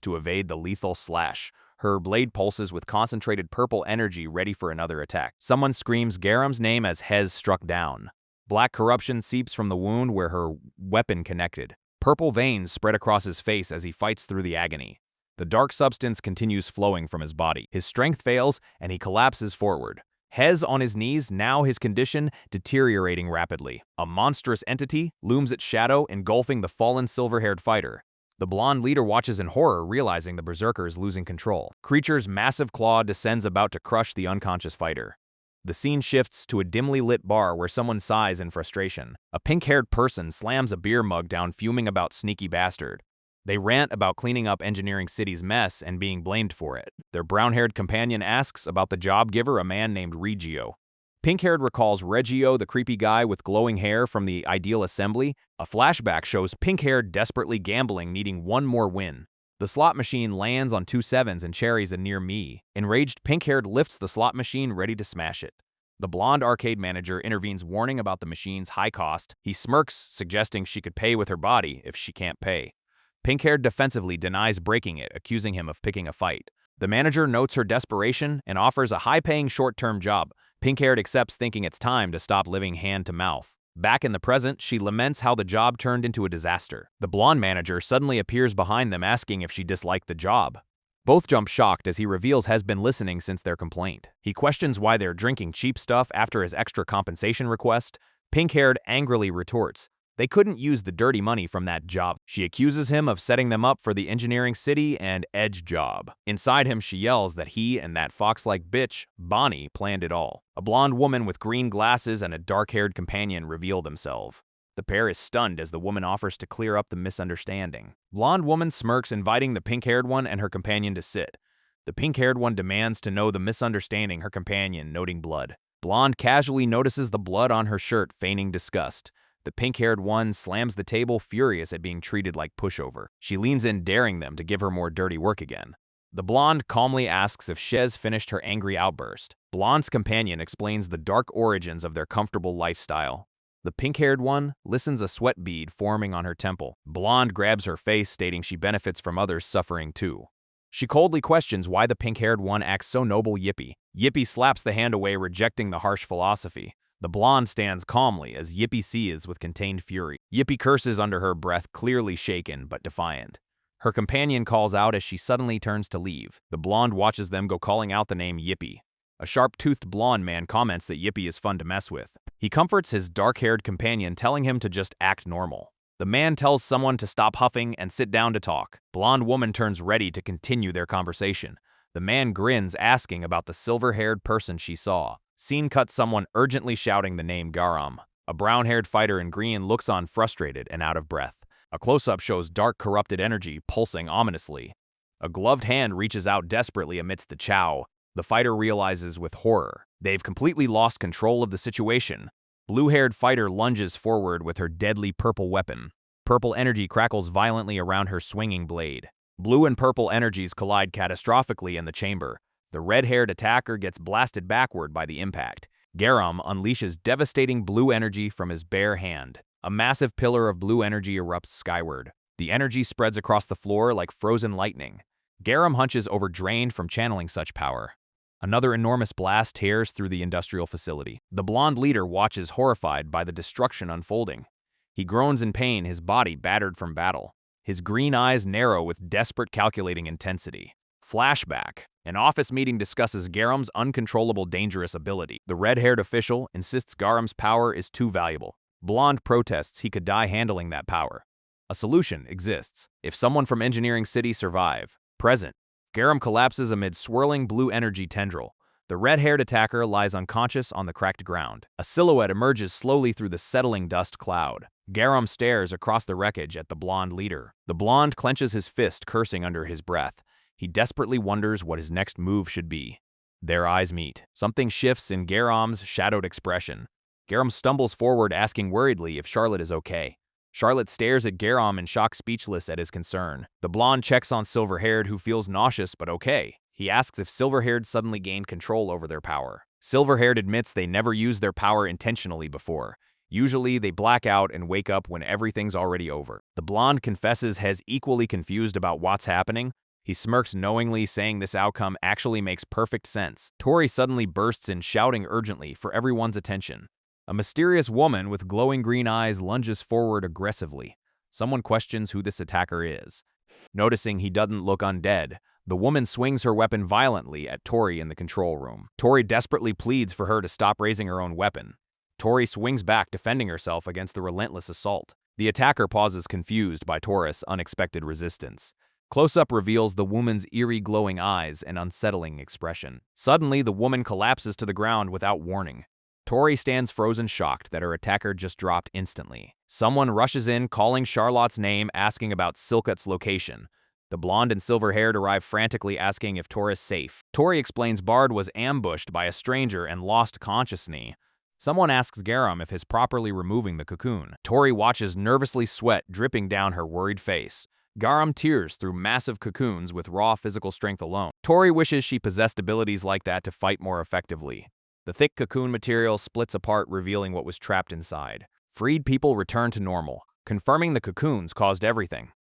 to evade the lethal slash. Her blade pulses with concentrated purple energy, ready for another attack. Someone screams Garam's name as Hez struck down. Black corruption seeps from the wound where her weapon connected. Purple veins spread across his face as he fights through the agony. The dark substance continues flowing from his body. His strength fails, and he collapses forward. Hez on his knees, now his condition deteriorating rapidly. A monstrous entity looms its shadow, engulfing the fallen silver-haired fighter. The blonde leader watches in horror, realizing the berserker is losing control. Creature's massive claw descends, about to crush the unconscious fighter. The scene shifts to a dimly lit bar where someone sighs in frustration. A pink-haired person slams a beer mug down, fuming about sneaky bastard. They rant about cleaning up Engineering City's mess and being blamed for it. Their brown-haired companion asks about the job giver, a man named Reio. Pink-haired recalls Reio, the creepy guy with glowing hair from the Ideal Assembly. A flashback shows pink-haired desperately gambling, needing one more win. The slot machine lands on 2 sevens and cherries a near me. Enraged, pink-haired lifts the slot machine, ready to smash it. The blonde arcade manager intervenes, warning about the machine's high cost. He smirks, suggesting she could pay with her body if she can't pay. Pink-haired defensively denies breaking it, accusing him of picking a fight. The manager notes her desperation and offers a high-paying short-term job. Pink-haired accepts, thinking it's time to stop living hand-to-mouth. Back in the present, she laments how the job turned into a disaster. The blonde manager suddenly appears behind them, asking if she disliked the job. Both jump shocked as he reveals has been listening since their complaint. He questions why they're drinking cheap stuff after his extra compensation request. Pink-haired angrily retorts, they couldn't use the dirty money from that job. She accuses him of setting them up for the Engineering City and Edge job. Inside him, she yells that he and that fox-like bitch, Bonnie, planned it all. A blonde woman with green glasses and a dark-haired companion reveal themselves. The pair is stunned as the woman offers to clear up the misunderstanding. Blonde woman smirks, inviting the pink-haired one and her companion to sit. The pink-haired one demands to know the misunderstanding, her companion noting blood. Blonde casually notices the blood on her shirt, feigning disgust. The pink-haired one slams the table, furious at being treated like pushover. She leans in, daring them to give her more dirty work again. The blonde calmly asks if Shez finished her angry outburst. Blonde's companion explains the dark origins of their comfortable lifestyle. The pink-haired one listens, a sweat bead forming on her temple. Blonde grabs her face, stating she benefits from others suffering too. She coldly questions why the pink-haired one acts so noble. Yippee slaps the hand away, rejecting the harsh philosophy. The blonde stands calmly as Yippee seethes with contained fury. Yippee curses under her breath, clearly shaken but defiant. Her companion calls out as she suddenly turns to leave. The blonde watches them go, calling out the name Yippee. A sharp-toothed blonde man comments that Yippee is fun to mess with. He comforts his dark-haired companion, telling him to just act normal. The man tells someone to stop huffing and sit down to talk. Blonde woman turns ready to continue their conversation. The man grins, asking about the silver-haired person she saw. Scene cuts, someone urgently shouting the name Garam. A brown-haired fighter in green looks on, frustrated and out of breath. A close-up shows dark, corrupted energy pulsing ominously. A gloved hand reaches out desperately amidst the chow. The fighter realizes with horror they've completely lost control of the situation. Blue-haired fighter lunges forward with her deadly purple weapon. Purple energy crackles violently around her swinging blade. Blue and purple energies collide catastrophically in the chamber. The red-haired attacker gets blasted backward by the impact. Garam unleashes devastating blue energy from his bare hand. A massive pillar of blue energy erupts skyward. The energy spreads across the floor like frozen lightning. Garam hunches over drained from channeling such power. Another enormous blast tears through the industrial facility. The blonde leader watches horrified by the destruction unfolding. He groans in pain, his body battered from battle. His green eyes narrow with desperate calculating intensity. Flashback. An office meeting discusses Garam's uncontrollable dangerous ability. The red-haired official insists Garam's power is too valuable. Blonde protests he could die handling that power. A solution exists. If someone from Engineering City survive. Present. Garam collapses amid swirling blue energy tendril. The red-haired attacker lies unconscious on the cracked ground. A silhouette emerges slowly through the settling dust cloud. Garam stares across the wreckage at the blonde leader. The blonde clenches his fist, cursing under his breath. He desperately wonders what his next move should be. Their eyes meet. Something shifts in Garam's shadowed expression. Garam stumbles forward, asking worriedly if Charlotte is okay. Charlotte stares at Garam in shock, speechless at his concern. The blonde checks on Silver-haired, who feels nauseous but okay. He asks if Silver-haired suddenly gained control over their power. Silver-haired admits they never used their power intentionally before. Usually, they black out and wake up when everything's already over. The blonde confesses he's equally confused about what's happening. He smirks knowingly, saying this outcome actually makes perfect sense. Tori suddenly bursts in, shouting urgently for everyone's attention. A mysterious woman with glowing green eyes lunges forward aggressively. Someone questions who this attacker is. Noticing he doesn't look undead, the woman swings her weapon violently at Tori in the control room. Tori desperately pleads for her to stop raising her own weapon. Tori swings back, defending herself against the relentless assault. The attacker pauses, confused by Tori's unexpected resistance. Close-up reveals the woman's eerie glowing eyes and unsettling expression. Suddenly, the woman collapses to the ground without warning. Tori stands frozen, shocked that her attacker just dropped instantly. Someone rushes in, calling Charlotte's name, asking about Silkut's location. The blonde and silver-haired arrive frantically, asking if Tori's safe. Tori explains Bard was ambushed by a stranger and lost consciousness. Someone asks Garam if he's properly removing the cocoon. Tori watches nervously, sweat dripping down her worried face. Garam tears through massive cocoons with raw physical strength alone. Tori wishes she possessed abilities like that to fight more effectively. The thick cocoon material splits apart, revealing what was trapped inside. Freed people return to normal, confirming the cocoons caused everything.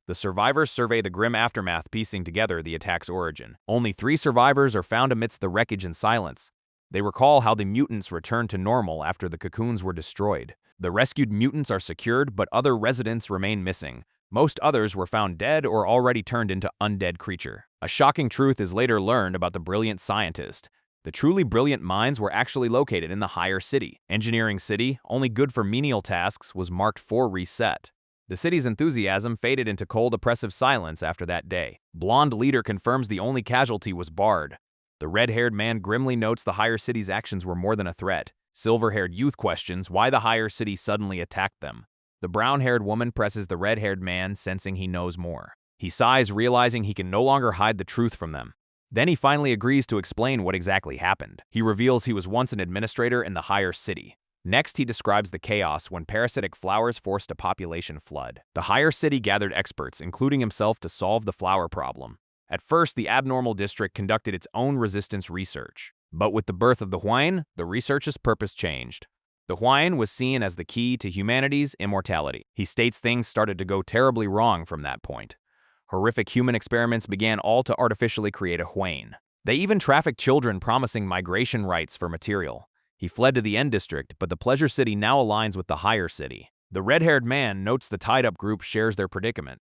The survivors survey the grim aftermath, piecing together the attack's origin. Only 3 survivors are found amidst the wreckage in silence. They recall how the mutants returned to normal after the cocoons were destroyed. The rescued mutants are secured, but other residents remain missing. Most others were found dead or already turned into undead creature. A shocking truth is later learned about the brilliant scientist. The truly brilliant minds were actually located in the higher city. Engineering City, only good for menial tasks, was marked for reset. The city's enthusiasm faded into cold, oppressive silence after that day. Blonde leader confirms the only casualty was Bard. The red-haired man grimly notes the higher city's actions were more than a threat. Silver-haired youth questions why the higher city suddenly attacked them. The brown-haired woman presses the red-haired man, sensing he knows more. He sighs, realizing he can no longer hide the truth from them. Then he finally agrees to explain what exactly happened. He reveals he was once an administrator in the higher city. Next, he describes the chaos when parasitic flowers forced a population flood. The higher city gathered experts, including himself, to solve the flower problem. At first, the abnormal district conducted its own resistance research. But with the birth of the Huayan, the research's purpose changed. The Huayan was seen as the key to humanity's immortality. He states things started to go terribly wrong from that point. Horrific human experiments began, all to artificially create a Huayan. They even trafficked children, promising migration rights for material. He fled to the End District, but the Pleasure City now aligns with the higher city. The red-haired man notes the tied-up group shares their predicament.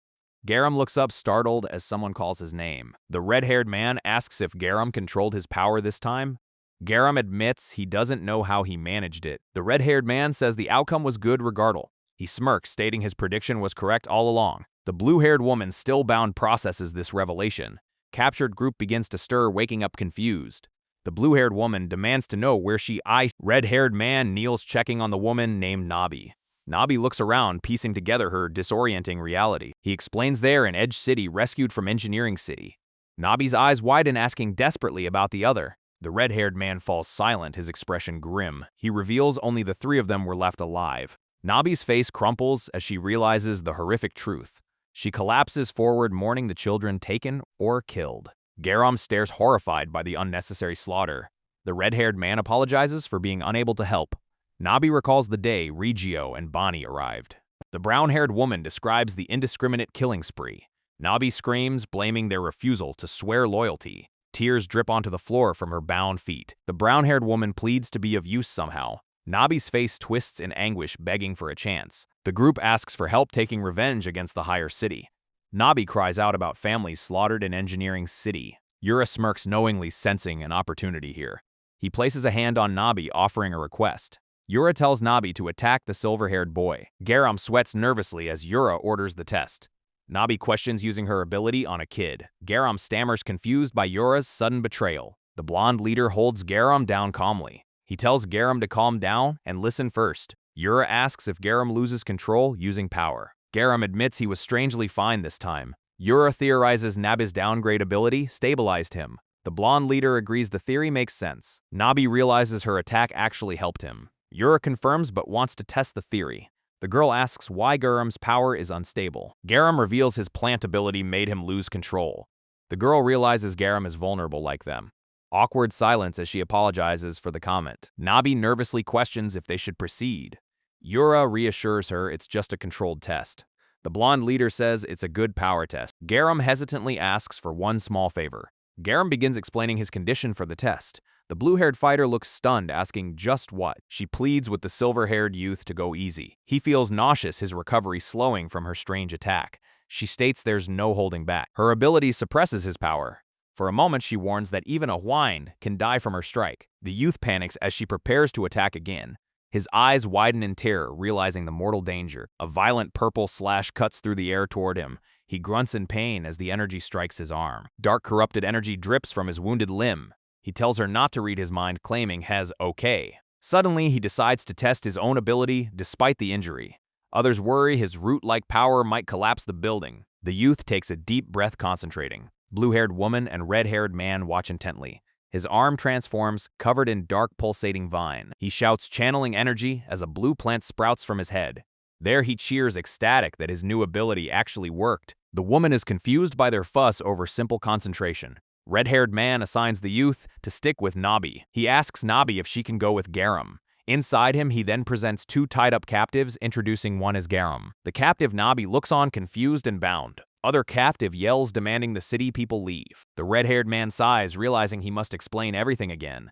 Garam looks up, startled, as someone calls his name. The red-haired man asks if Garam controlled his power this time. Garam admits he doesn't know how he managed it. The red-haired man says the outcome was good regardless. He smirks, stating his prediction was correct all along. The blue-haired woman, still bound, processes this revelation. Captured group begins to stir, waking up confused. The blue-haired woman demands to know where she is. Red-haired man kneels, checking on the woman named Nabi. Nabi looks around, piecing together her disorienting reality. He explains they're in Edge City, rescued from Engineering City. Nabi's eyes widen, asking desperately about the other. The red-haired man falls silent, his expression grim. He reveals only the three of them were left alive. Nabi's face crumples as she realizes the horrific truth. She collapses forward, mourning the children taken or killed. Garam stares horrified by the unnecessary slaughter. The red-haired man apologizes for being unable to help. Nabi recalls the day Reio and Dani arrived. The brown-haired woman describes the indiscriminate killing spree. Nabi screams, blaming their refusal to swear loyalty. Tears drip onto the floor from her bound feet. The brown-haired woman pleads to be of use somehow. Nabi's face twists in anguish, begging for a chance. The group asks for help taking revenge against the higher city. Nabi cries out about families slaughtered in Engineering City. Yura smirks, knowingly sensing an opportunity here. He places a hand on Nabi, offering a request. Yura tells Nabi to attack the silver-haired boy. Garam sweats nervously as Yura orders the test. Nabi questions using her ability on a kid. Garam stammers, confused by Yura's sudden betrayal. The blonde leader holds Garam down calmly. He tells Garam to calm down and listen first. Yura asks if Garam loses control using power. Garam admits he was strangely fine this time. Yura theorizes Nabi's downgrade ability stabilized him. The blonde leader agrees the theory makes sense. Nabi realizes her attack actually helped him. Yura confirms but wants to test the theory. The girl asks why Garam's power is unstable. Garam reveals his plant ability made him lose control. The girl realizes Garam is vulnerable like them. Awkward silence as she apologizes for the comment. Nabi nervously questions if they should proceed. Yura reassures her it's just a controlled test. The blonde leader says it's a good power test. Garam hesitantly asks for one small favor. Garam begins explaining his condition for the test. The blue-haired fighter looks stunned, asking just what. She pleads with the silver-haired youth to go easy. He feels nauseous, his recovery slowing from her strange attack. She states there's no holding back. Her ability suppresses his power. For a moment, she warns that even a whine can die from her strike. The youth panics as she prepares to attack again. His eyes widen in terror, realizing the mortal danger. A violent purple slash cuts through the air toward him. He grunts in pain as the energy strikes his arm. Dark, corrupted energy drips from his wounded limb. He tells her not to read his mind, claiming has okay. Suddenly, he decides to test his own ability despite the injury. Others worry his root-like power might collapse the building. The youth takes a deep breath, concentrating. Blue-haired woman and red-haired man watch intently. His arm transforms, covered in dark pulsating vine. He shouts, channeling energy, as a blue plant sprouts from his head. There he cheers, ecstatic that his new ability actually worked. The woman is confused by their fuss over simple concentration. Red-haired man assigns the youth to stick with Nabi. He asks Nabi if she can go with Garam. Inside him, he then presents two tied-up captives, introducing one as Garam. The captive Nabi looks on, confused and bound. Other captive yells, demanding the city people leave. The red-haired man sighs, realizing he must explain everything again.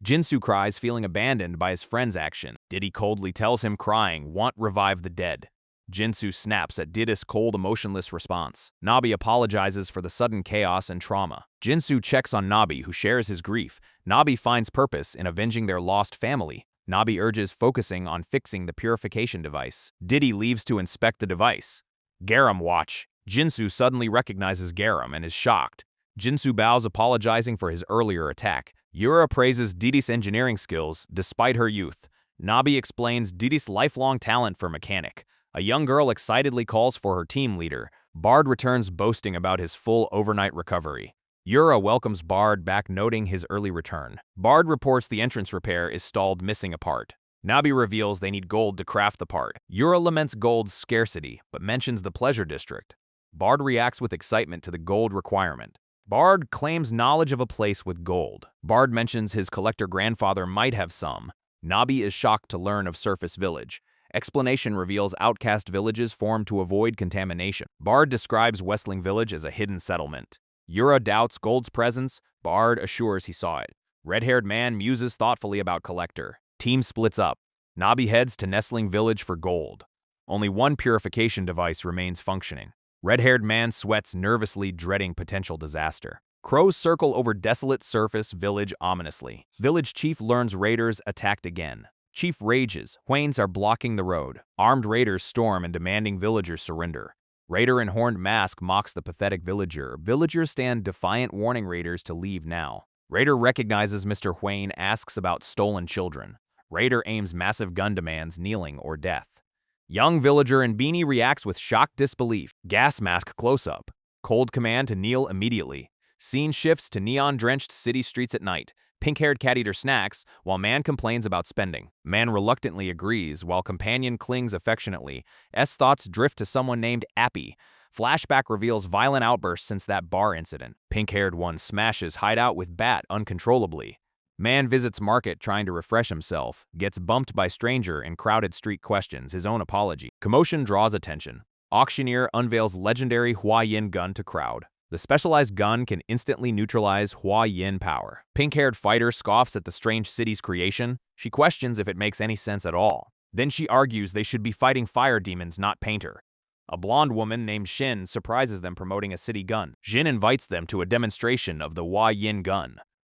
Jinsu cries, feeling abandoned by his friend's action. Didi coldly tells him, crying, "Want revive the dead." Jinsu snaps at Didi's cold, emotionless response. Nabi apologizes for the sudden chaos and trauma. Jinsu checks on Nabi, who shares his grief. Nabi finds purpose in avenging their lost family. Nabi urges focusing on fixing the purification device. Didi leaves to inspect the device. Garam watch. Jinsu suddenly recognizes Garam and is shocked. Jinsu bows, apologizing for his earlier attack. Yura praises Didi's engineering skills despite her youth. Nabi explains Didi's lifelong talent for mechanic. A young girl excitedly calls for her team leader. Bard returns, boasting about his full overnight recovery. Yura welcomes Bard back, noting his early return. Bard reports the entrance repair is stalled, missing a part. Nabi reveals they need gold to craft the part. Yura laments gold's scarcity, but mentions the pleasure district. Bard reacts with excitement to the gold requirement. Bard claims knowledge of a place with gold. Bard mentions his collector grandfather might have some. Nabi is shocked to learn of Surface Village. Explanation reveals outcast villages formed to avoid contamination. Bard describes Westling Village as a hidden settlement. Yura doubts gold's presence. Bard assures he saw it. Red-haired man muses thoughtfully about collector. Team splits up. Nabi heads to Nestling Village for gold. Only one purification device remains functioning. Red-haired man sweats nervously, dreading potential disaster. Crows circle over desolate Surface Village ominously. Village chief learns raiders attacked again. Chief rages. Hwanes are blocking the road. Armed raiders storm and demanding villagers surrender. Raider in horned mask mocks the pathetic villager. Villagers stand defiant, warning raiders to leave now. Raider recognizes Mr. Hwane, asks about stolen children. Raider aims massive gun, demands kneeling or death. Young villager in beanie reacts with shocked disbelief. Gas mask close-up. Cold command to kneel immediately. Scene shifts to neon-drenched city streets at night. Pink-haired cat-eater snacks, while man complains about spending. Man reluctantly agrees, while companion clings affectionately. S thoughts drift to someone named Appy. Flashback reveals violent outbursts since that bar incident. Pink-haired one smashes hideout with bat uncontrollably. Man visits market trying to refresh himself, gets bumped by stranger in crowded street questions his own apology. Commotion draws attention. Auctioneer unveils legendary Hua Yin gun to crowd. The specialized gun can instantly neutralize Hua Yin power. Pink-haired fighter scoffs at the strange city's creation. She questions if it makes any sense at all. Then she argues they should be fighting fire demons, not painter. A blonde woman named Shin surprises them promoting a city gun. Jin invites them to a demonstration of the Hua Yin gun.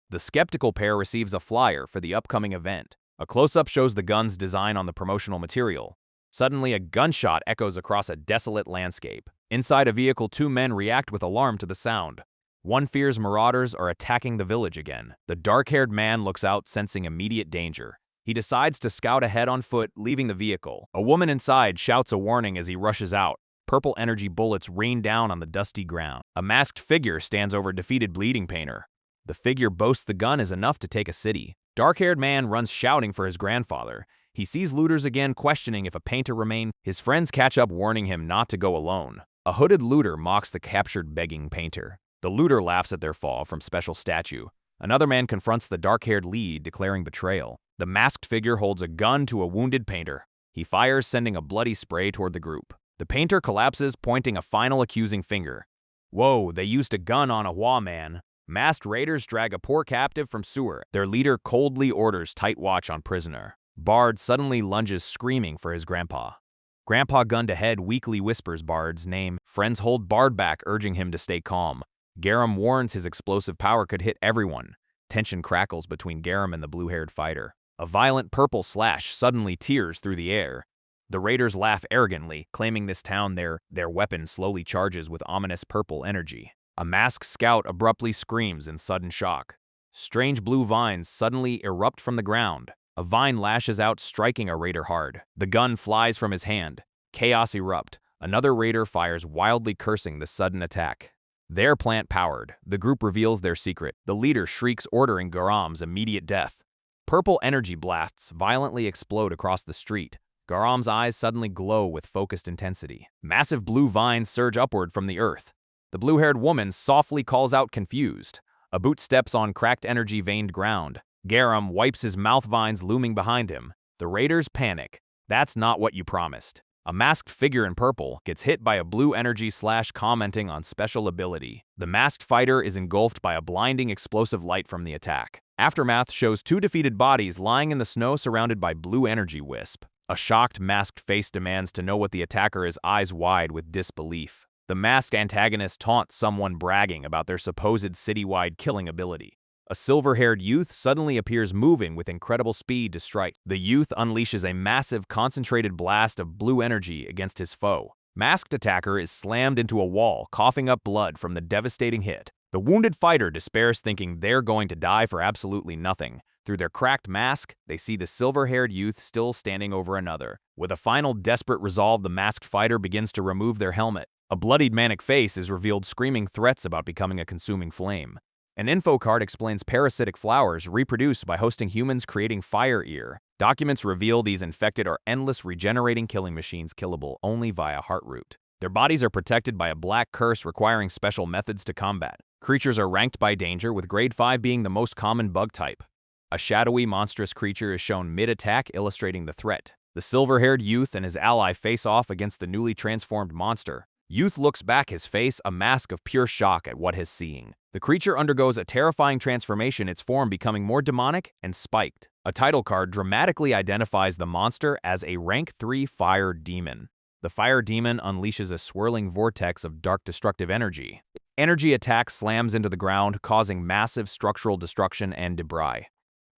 The skeptical pair receives a flyer for the upcoming event. A close-up shows the gun's design on the promotional material. Suddenly, a gunshot echoes across a desolate landscape. Inside a vehicle, two men react with alarm to the sound. One fears Marauders are attacking the village again. The dark-haired man looks out, sensing immediate danger. He decides to scout ahead on foot, leaving the vehicle. A woman inside shouts a warning as he rushes out. Purple energy bullets rain down on the dusty ground. A masked figure stands over defeated bleeding painter. The figure boasts the gun is enough to take a city. Dark-haired man runs shouting for his grandfather. He sees looters again, questioning if a painter remained. His friends catch up, warning him not to go alone. A hooded looter mocks the captured begging painter. The looter laughs at their fall from special statue. Another man confronts the dark-haired lead, declaring betrayal. The masked figure holds a gun to a wounded painter. He fires, sending a bloody spray toward the group. The painter collapses, pointing a final accusing finger. Whoa, they used a gun on a Hua man. Masked raiders drag a poor captive from sewer. Their leader coldly orders tight watch on prisoner. Bard suddenly lunges, screaming for his grandpa. Grandpa gunned ahead weakly whispers Bard's name. Friends hold Bard back, urging him to stay calm. Garam warns his explosive power could hit everyone. Tension crackles between Garam and the blue-haired fighter. A violent purple slash suddenly tears through the air. The raiders laugh arrogantly, claiming this town their weapon slowly charges with ominous purple energy. A masked scout abruptly screams in sudden shock. Strange blue vines suddenly erupt from the ground. A vine lashes out, striking a raider hard. The gun flies from his hand. Chaos erupt. Another raider fires wildly, cursing the sudden attack. They're plant-powered. The group reveals their secret. The leader shrieks, ordering Garam's immediate death. Purple energy blasts violently explode across the street. Garam's eyes suddenly glow with focused intensity. Massive blue vines surge upward from the earth. The blue-haired woman softly calls out, confused. A boot steps on cracked energy-veined ground. Garam wipes his mouth, vines looming behind him. The raiders panic. That's not what you promised. A masked figure in purple gets hit by a blue energy slash, commenting on special ability. The masked fighter is engulfed by a blinding explosive light from the attack. Aftermath shows two defeated bodies lying in the snow surrounded by blue energy wisp. A shocked masked face demands to know what the attacker is, eyes wide with disbelief. The masked antagonist taunts someone, bragging about their supposed citywide killing ability. A silver-haired youth suddenly appears, moving with incredible speed to strike. The youth unleashes a massive, concentrated blast of blue energy against his foe. Masked attacker is slammed into a wall, coughing up blood from the devastating hit. The wounded fighter despairs, thinking they're going to die for absolutely nothing. Through their cracked mask, they see the silver-haired youth still standing over another. With a final desperate resolve, the masked fighter begins to remove their helmet. A bloodied manic face is revealed, screaming threats about becoming a consuming flame. An info card explains parasitic flowers reproduce by hosting humans, creating fire ear. Documents reveal these infected are endless regenerating killing machines, killable only via heartroot. Their bodies are protected by a black curse, requiring special methods to combat. Creatures are ranked by danger, with grade 5 being the most common bug type. A shadowy, monstrous creature is shown mid-attack, illustrating the threat. The silver-haired youth and his ally face off against the newly transformed monster. Youth looks back, his face a mask of pure shock at what he's seeing. The creature undergoes a terrifying transformation, its form becoming more demonic and spiked. A title card dramatically identifies the monster as a rank 3 fire demon. The fire demon unleashes a swirling vortex of dark destructive energy. Energy attack slams into the ground, causing massive structural destruction and debris.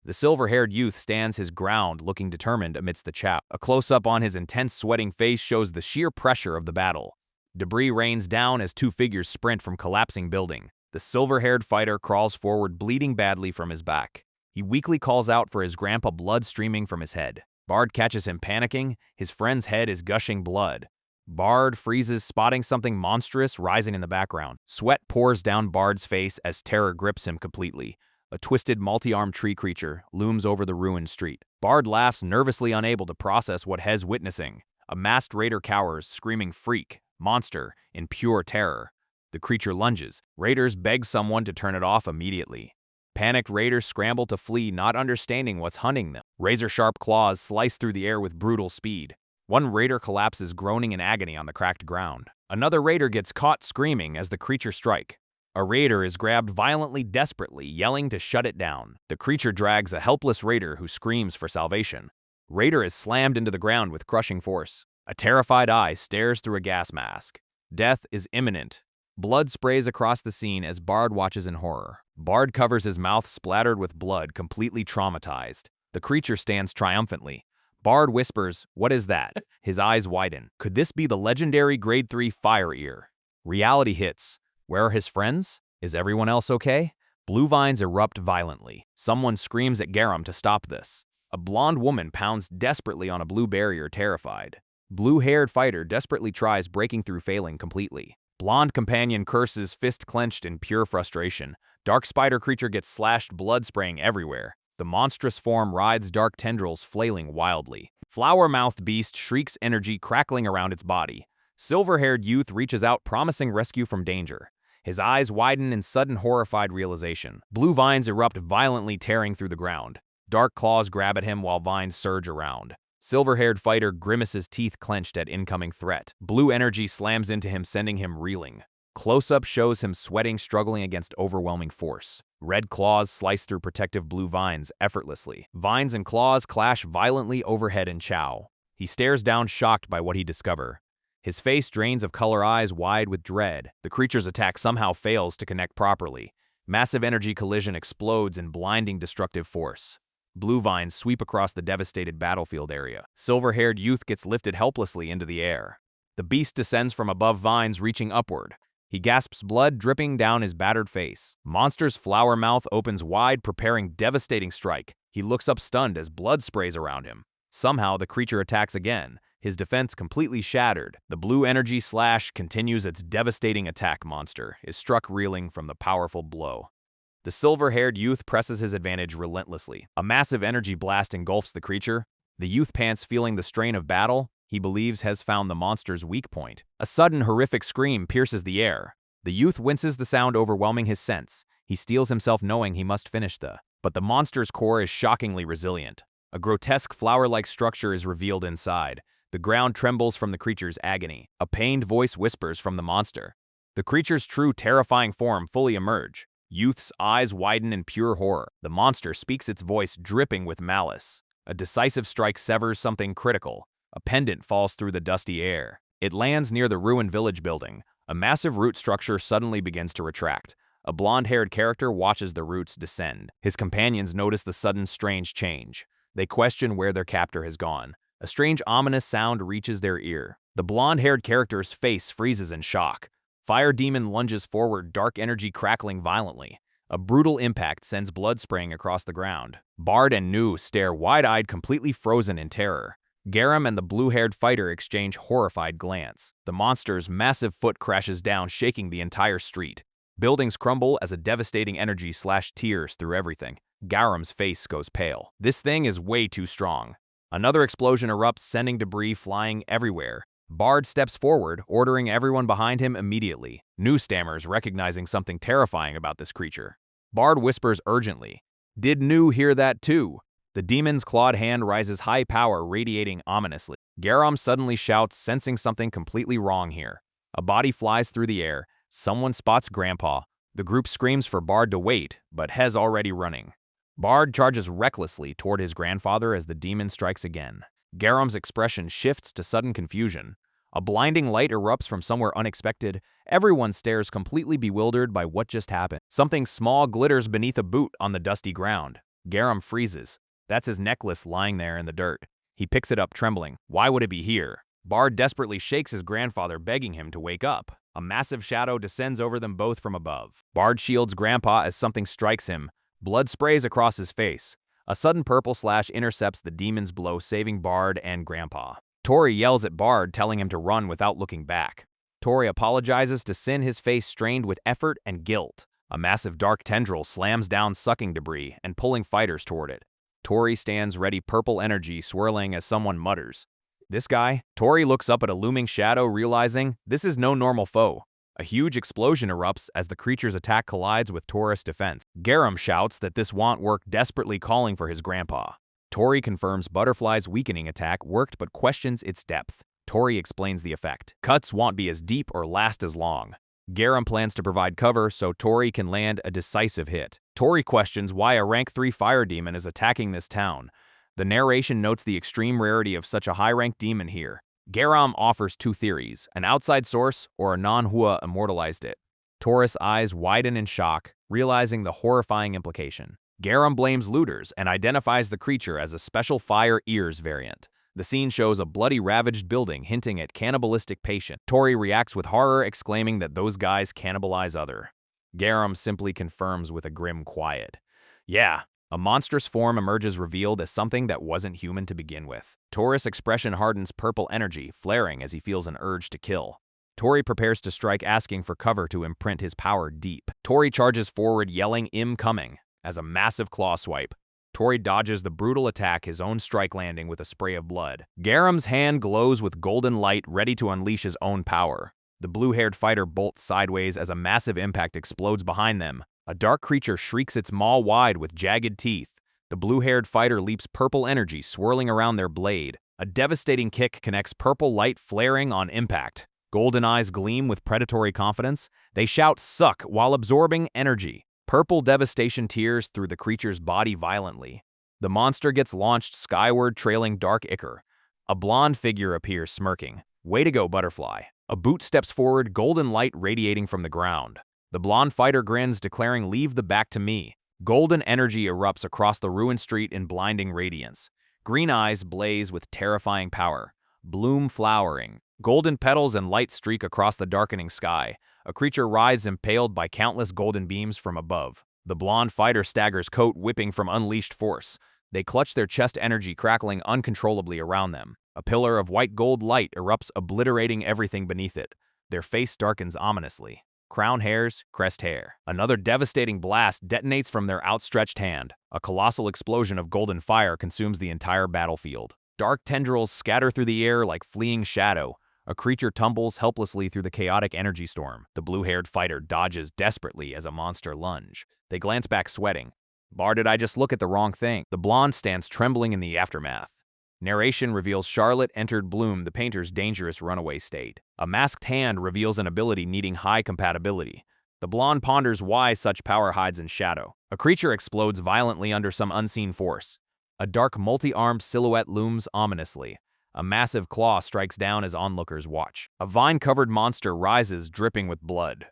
The silver-haired youth stands his ground, looking determined amidst the chaff. A close-up on his intense sweating face shows the sheer pressure of the battle. Debris rains down as two figures sprint from collapsing building. The silver-haired fighter crawls forward, bleeding badly from his back. He weakly calls out for his grandpa, blood streaming from his head. Bard catches him panicking. His friend's head is gushing blood. Bard freezes, spotting something monstrous rising in the background. Sweat pours down Bard's face as terror grips him completely. A twisted, multi-armed tree creature looms over the ruined street. Bard laughs, nervously unable to process what he's witnessing. A masked raider cowers, screaming "freak," "monster," in pure terror. The creature lunges. Raiders beg someone to turn it off immediately. Panicked raiders scramble to flee, not understanding what's hunting them. Razor-sharp claws slice through the air with brutal speed. One raider collapses, groaning in agony on the cracked ground. Another raider gets caught screaming as the creature strikes. A raider is grabbed violently, desperately, yelling to shut it down. The creature drags a helpless raider who screams for salvation. Raider is slammed into the ground with crushing force. A terrified eye stares through a gas mask. Death is imminent. Blood sprays across the scene as Bard watches in horror. Bard covers his mouth, splattered with blood, completely traumatized. The creature stands triumphantly. Bard whispers, "What is that?" His eyes widen. Could this be the legendary Grade 3 Fire Ear? Reality hits. Where are his friends? Is everyone else okay? Blue vines erupt violently. Someone screams at Garam to stop this. A blonde woman pounds desperately on a blue barrier, terrified. Blue-haired fighter desperately tries breaking through, failing completely. Blonde companion curses, fist clenched in pure frustration. Dark spider creature gets slashed, blood spraying everywhere. The monstrous form rides dark tendrils, flailing wildly. Flower-mouthed beast shrieks, energy crackling around its body. Silver-haired youth reaches out, promising rescue from danger. His eyes widen in sudden horrified realization. Blue vines erupt violently, tearing through the ground. Dark claws grab at him while vines surge around. Silver-haired fighter grimaces, teeth clenched at incoming threat. Blue energy slams into him, sending him reeling. Close-up shows him sweating, struggling against overwhelming force. Red claws slice through protective blue vines effortlessly. Vines and claws clash violently overhead and chow. He stares down, shocked by what he discovers. His face drains of color, eyes wide with dread. The creature's attack somehow fails to connect properly. Massive energy collision explodes in blinding destructive force. Blue vines sweep across the devastated battlefield area. Silver-haired youth gets lifted helplessly into the air. The beast descends from above, vines reaching upward. He gasps, blood dripping down his battered face. Monster's flower mouth opens wide, preparing devastating strike. He looks up stunned as blood sprays around him. Somehow, the creature attacks again, his defense completely shattered. The blue energy slash continues its devastating attack. Monster is struck, reeling from the powerful blow. The silver-haired youth presses his advantage relentlessly. A massive energy blast engulfs the creature. The youth pants, feeling the strain of battle he believes has found the monster's weak point. A sudden, horrific scream pierces the air. The youth winces, the sound overwhelming his sense. He steels himself, knowing he must finish but the monster's core is shockingly resilient. A grotesque flower-like structure is revealed inside. The ground trembles from the creature's agony. A pained voice whispers from the monster. The creature's true, terrifying form fully emerge. Youth's eyes widen in pure horror. The monster speaks, its voice dripping with malice. A decisive strike severs something critical. A pendant falls through the dusty air. It lands near the ruined village building. A massive root structure suddenly begins to retract. A blonde-haired character watches the roots descend. His companions notice the sudden, strange change. They question where their captor has gone. A strange, ominous sound reaches their ear. The blonde-haired character's face freezes in shock. Fire demon lunges forward, dark energy crackling violently. A brutal impact sends blood spraying across the ground. Bard and Nu stare wide-eyed, completely frozen in terror. Garam and the blue-haired fighter exchange horrified glance. The monster's massive foot crashes down, shaking the entire street. Buildings crumble as a devastating energy tears through everything. Garam's face goes pale. This thing is way too strong. Another explosion erupts, sending debris flying everywhere. Bard steps forward, ordering everyone behind him immediately. Nu stammers, recognizing something terrifying about this creature. Bard whispers urgently, "Did Nu hear that too?" The demon's clawed hand rises, high power radiating ominously. Garam suddenly shouts, sensing something completely wrong here. A body flies through the air. Someone spots Grandpa. The group screams for Bard to wait, but Hez already running. Bard charges recklessly toward his grandfather as the demon strikes again. Garam's expression shifts to sudden confusion. A blinding light erupts from somewhere unexpected. Everyone stares, completely bewildered by what just happened. Something small glitters beneath a boot on the dusty ground. Garam freezes. That's his necklace lying there in the dirt. He picks it up, trembling. Why would it be here? Bard desperately shakes his grandfather, begging him to wake up. A massive shadow descends over them both from above. Bard shields Grandpa as something strikes him. Blood sprays across his face. A sudden purple slash intercepts the demon's blow, saving Bard and Grandpa. Tori yells at Bard, telling him to run without looking back. Tori apologizes to Sin, his face strained with effort and guilt. A massive dark tendril slams down, sucking debris and pulling fighters toward it. Tori stands ready, purple energy swirling as someone mutters, "This guy?" Tori looks up at a looming shadow, realizing this is no normal foe. A huge explosion erupts as the creature's attack collides with Tori's defense. Garam shouts that this won't work, desperately calling for his grandpa. Tori confirms Butterfly's weakening attack worked but questions its depth. Tori explains the effect. Cuts won't be as deep or last as long. Garam plans to provide cover so Tori can land a decisive hit. Tori questions why a rank 3 fire demon is attacking this town. The narration notes the extreme rarity of such a high-ranked demon here. Garam offers 2 theories, an outside source or a Manhua immortalized it. Tori's eyes widen in shock, realizing the horrifying implication. Garam blames looters and identifies the creature as a special fire ears variant. The scene shows a bloody, ravaged building hinting at cannibalistic patient. Tori reacts with horror, exclaiming that those guys cannibalize other. Garam simply confirms with a grim quiet. Yeah, a monstrous form emerges, revealed as something that wasn't human to begin with. Tori's expression hardens, purple energy flaring as he feels an urge to kill. Tori prepares to strike, asking for cover to imprint his power deep. Tori charges forward, yelling "I'm coming" as a massive claw swipe. Tori dodges the brutal attack, his own strike landing with a spray of blood. Garam's hand glows with golden light, ready to unleash his own power. The blue-haired fighter bolts sideways as a massive impact explodes behind them. A dark creature shrieks, its maw wide with jagged teeth. The blue-haired fighter leaps, purple energy swirling around their blade. A devastating kick connects, purple light flaring on impact. Golden eyes gleam with predatory confidence. They shout "suck" while absorbing energy. Purple devastation tears through the creature's body violently. The monster gets launched skyward, trailing dark ichor. A blonde figure appears, smirking. "Way to go, Butterfly." A boot steps forward, golden light radiating from the ground. The blonde fighter grins, declaring, "Leave the back to me." Golden energy erupts across the ruined street in blinding radiance. Green eyes blaze with terrifying power. Bloom flowering. Golden petals and light streak across the darkening sky. A creature writhes, impaled by countless golden beams from above. The blonde fighter staggers, coat whipping from unleashed force. They clutch their chest, energy crackling uncontrollably around them. A pillar of white gold light erupts, obliterating everything beneath it. Their face darkens ominously. Crown hairs, crest hair. Another devastating blast detonates from their outstretched hand. A colossal explosion of golden fire consumes the entire battlefield. Dark tendrils scatter through the air like fleeing shadow. A creature tumbles helplessly through the chaotic energy storm. The blue-haired fighter dodges desperately as a monster lunge. They glance back, sweating. "Bar, did I just look at the wrong thing?" The blonde stands trembling in the aftermath. Narration reveals Charlotte entered Bloom, the painter's dangerous runaway state. A masked hand reveals an ability needing high compatibility. The blonde ponders why such power hides in shadow. A creature explodes violently under some unseen force. A dark, multi-armed silhouette looms ominously. A massive claw strikes down as onlookers watch. A vine-covered monster rises, dripping with blood.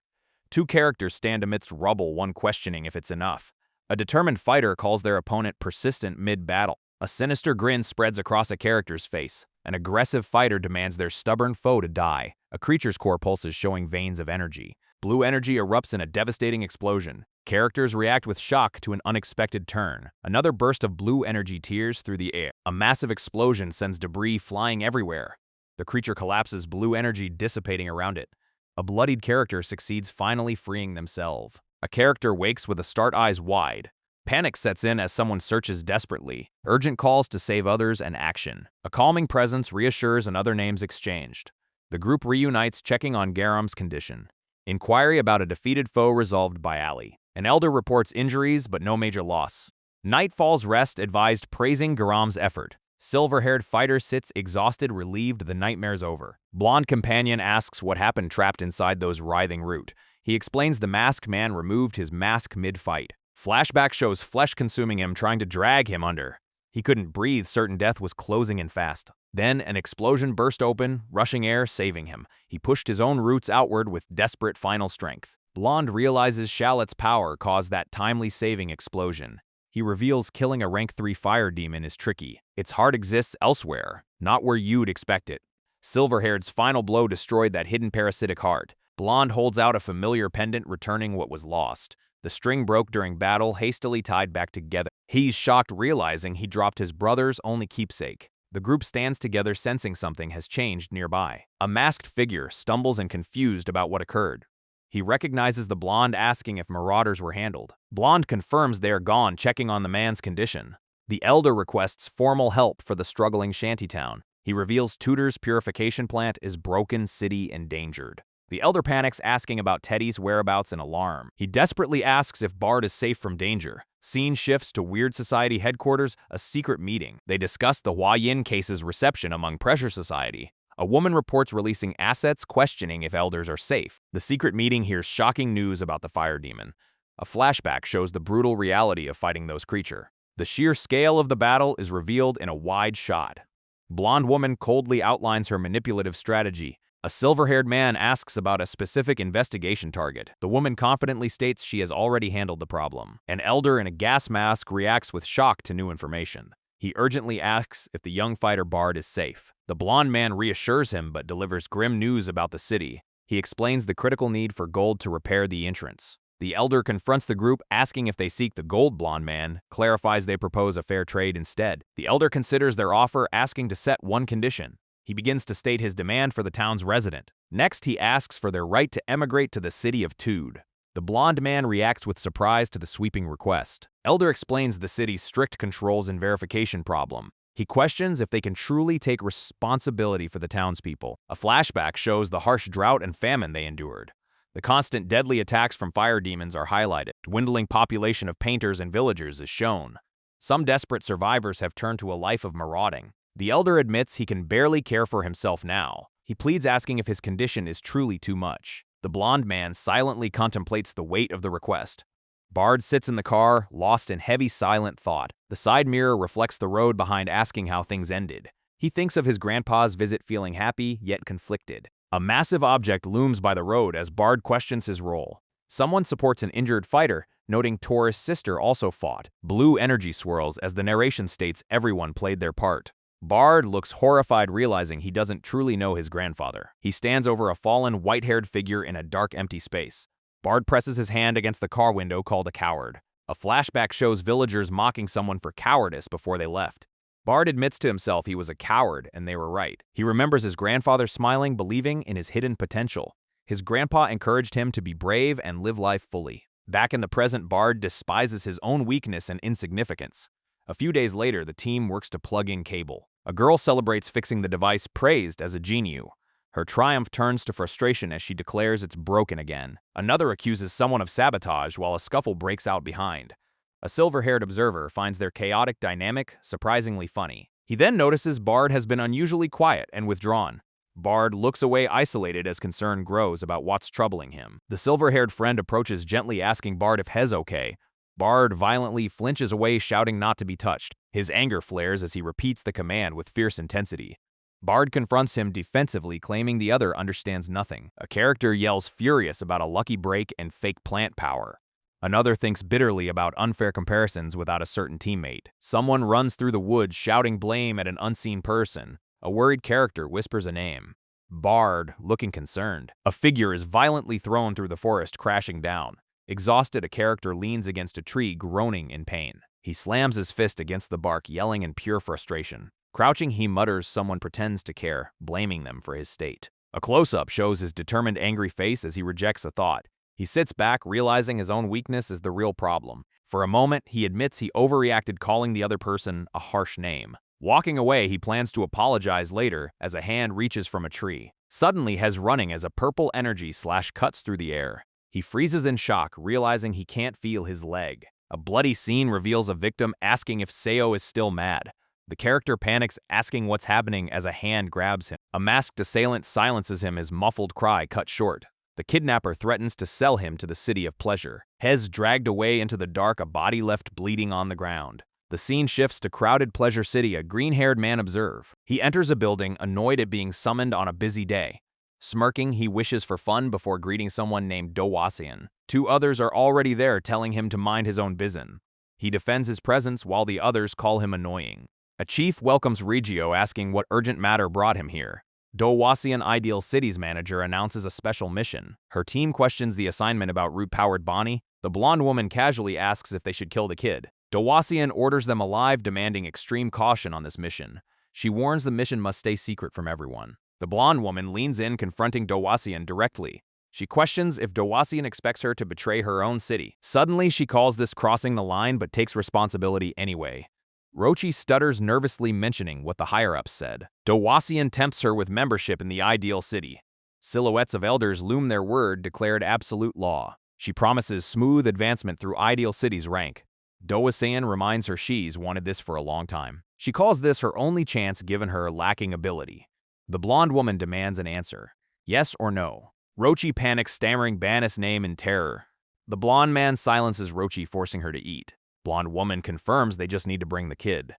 2 characters stand amidst rubble, one questioning if it's enough. A determined fighter calls their opponent persistent mid-battle. A sinister grin spreads across a character's face. An aggressive fighter demands their stubborn foe to die. A creature's core pulses, showing veins of energy. Blue energy erupts in a devastating explosion. Characters react with shock to an unexpected turn. Another burst of blue energy tears through the air. A massive explosion sends debris flying everywhere. The creature collapses, blue energy dissipating around it. A bloodied character succeeds, finally freeing themselves. A character wakes with a start, eyes wide. Panic sets in as someone searches desperately. Urgent calls to save others and action. A calming presence reassures, and other names exchanged. The group reunites, checking on Garam's condition. Inquiry about a defeated foe resolved by Ali. An elder reports injuries but no major loss. Night falls, rest advised, praising Garam's effort. Silver-haired fighter sits exhausted, relieved the nightmare's over. Blonde companion asks what happened trapped inside those writhing root. He explains the masked man removed his mask mid-fight. Flashback shows flesh consuming him, trying to drag him under. He couldn't breathe, certain death was closing in fast. Then an explosion burst open, rushing air, saving him. He pushed his own roots outward with desperate final strength. Blonde realizes Shallot's power caused that timely saving explosion. He reveals killing a rank 3 fire demon is tricky. Its heart exists elsewhere, not where you'd expect it. Silverhaired's final blow destroyed that hidden parasitic heart. Blonde holds out a familiar pendant, returning what was lost. The string broke during battle, hastily tied back together. He's shocked, realizing he dropped his brother's only keepsake. The group stands together, sensing something has changed nearby. A masked figure stumbles and confused about what occurred. He recognizes the blonde asking if Marauders were handled. Blonde confirms they are gone, checking on the man's condition. The elder requests formal help for the struggling shantytown. He reveals Tutor's purification plant is broken, city endangered. The elder panics, asking about Teddy's whereabouts in alarm. He desperately asks if Bard is safe from danger. Scene shifts to Weird Society headquarters, a secret meeting. They discuss the Hua Yin case's reception among Pressure Society. A woman reports releasing assets, questioning if elders are safe. The secret meeting hears shocking news about the fire demon. A flashback shows the brutal reality of fighting those creatures. The sheer scale of the battle is revealed in a wide shot. Blonde woman coldly outlines her manipulative strategy. A silver-haired man asks about a specific investigation target. The woman confidently states she has already handled the problem. An elder in a gas mask reacts with shock to new information. He urgently asks if the young fighter Bard is safe. The blonde man reassures him but delivers grim news about the city. He explains the critical need for gold to repair the entrance. The elder confronts the group, asking if they seek the gold. Blonde man clarifies they propose a fair trade instead. The elder considers their offer, asking to set one condition. He begins to state his demand for the town's resident. Next, he asks for their right to emigrate to the city of Tude. The blonde man reacts with surprise to the sweeping request. Elder explains the city's strict controls and verification problem. He questions if they can truly take responsibility for the townspeople. A flashback shows the harsh drought and famine they endured. The constant deadly attacks from fire demons are highlighted. Dwindling population of painters and villagers is shown. Some desperate survivors have turned to a life of marauding. The elder admits he can barely care for himself now. He pleads, asking if his condition is truly too much. The blonde man silently contemplates the weight of the request. Bard sits in the car, lost in heavy, silent thought. The side mirror reflects the road behind, asking how things ended. He thinks of his grandpa's visit, feeling happy, yet conflicted. A massive object looms by the road as Bard questions his role. Someone supports an injured fighter, noting Tori's sister also fought. Blue energy swirls as the narration states everyone played their part. Bard looks horrified, realizing he doesn't truly know his grandfather. He stands over a fallen, white-haired figure in a dark, empty space. Bard presses his hand against the car window, called a coward. A flashback shows villagers mocking someone for cowardice before they left. Bard admits to himself he was a coward, and they were right. He remembers his grandfather smiling, believing in his hidden potential. His grandpa encouraged him to be brave and live life fully. Back in the present, Bard despises his own weakness and insignificance. A few days later, the team works to plug in cable. A girl celebrates fixing the device, praised as a genius. Her triumph turns to frustration as she declares it's broken again. Another accuses someone of sabotage while a scuffle breaks out behind. A silver-haired observer finds their chaotic dynamic surprisingly funny. He then notices Bard has been unusually quiet and withdrawn. Bard looks away, isolated, as concern grows about what's troubling him. The silver-haired friend approaches, gently asking Bard if he's okay. Bard violently flinches away, shouting not to be touched. His anger flares as he repeats the command with fierce intensity. Bard confronts him defensively, claiming the other understands nothing. A character yells furious about a lucky break and fake plant power. Another thinks bitterly about unfair comparisons without a certain teammate. Someone runs through the woods, shouting blame at an unseen person. A worried character whispers a name. Bard, looking concerned. A figure is violently thrown through the forest, crashing down. Exhausted, a character leans against a tree, groaning in pain. He slams his fist against the bark, yelling in pure frustration. Crouching, he mutters someone pretends to care, blaming them for his state. A close-up shows his determined, angry face as he rejects a thought. He sits back, realizing his own weakness is the real problem. For a moment, he admits he overreacted, calling the other person a harsh name. Walking away, he plans to apologize later as a hand reaches from a tree. Suddenly, Hez running as a purple energy slash cuts through the air. He freezes in shock, realizing he can't feel his leg. A bloody scene reveals a victim asking if Seo is still mad. The character panics, asking what's happening as a hand grabs him. A masked assailant silences him, his muffled cry cut short. The kidnapper threatens to sell him to the city of pleasure. Hez dragged away into the dark, a body left bleeding on the ground. The scene shifts to crowded Pleasure City, a green-haired man observe. He enters a building, annoyed at being summoned on a busy day. Smirking, he wishes for fun before greeting someone named Dowasian. Two others are already there, telling him to mind his own business. He defends his presence while the others call him annoying. A chief welcomes Reio, asking what urgent matter brought him here. Dowasian, Ideal City's manager, announces a special mission. Her team questions the assignment about root-powered Bonnie. The blonde woman casually asks if they should kill the kid. Dowasian orders them alive, demanding extreme caution on this mission. She warns the mission must stay secret from everyone. The blonde woman leans in, confronting Dowasian directly. She questions if Dawasian expects her to betray her own city. Suddenly, she calls this crossing the line but takes responsibility anyway. Rochi stutters nervously, mentioning what the higher-ups said. Dawasian tempts her with membership in the ideal city. Silhouettes of elders loom their word, declared absolute law. She promises smooth advancement through ideal city's rank. Dawasian reminds her she's wanted this for a long time. She calls this her only chance given her lacking ability. The blonde woman demands an answer. Yes or no? Rochi panics, stammering Bannis' name in terror. The blonde man silences Rochi, forcing her to eat. Blonde woman confirms they just need to bring the kid.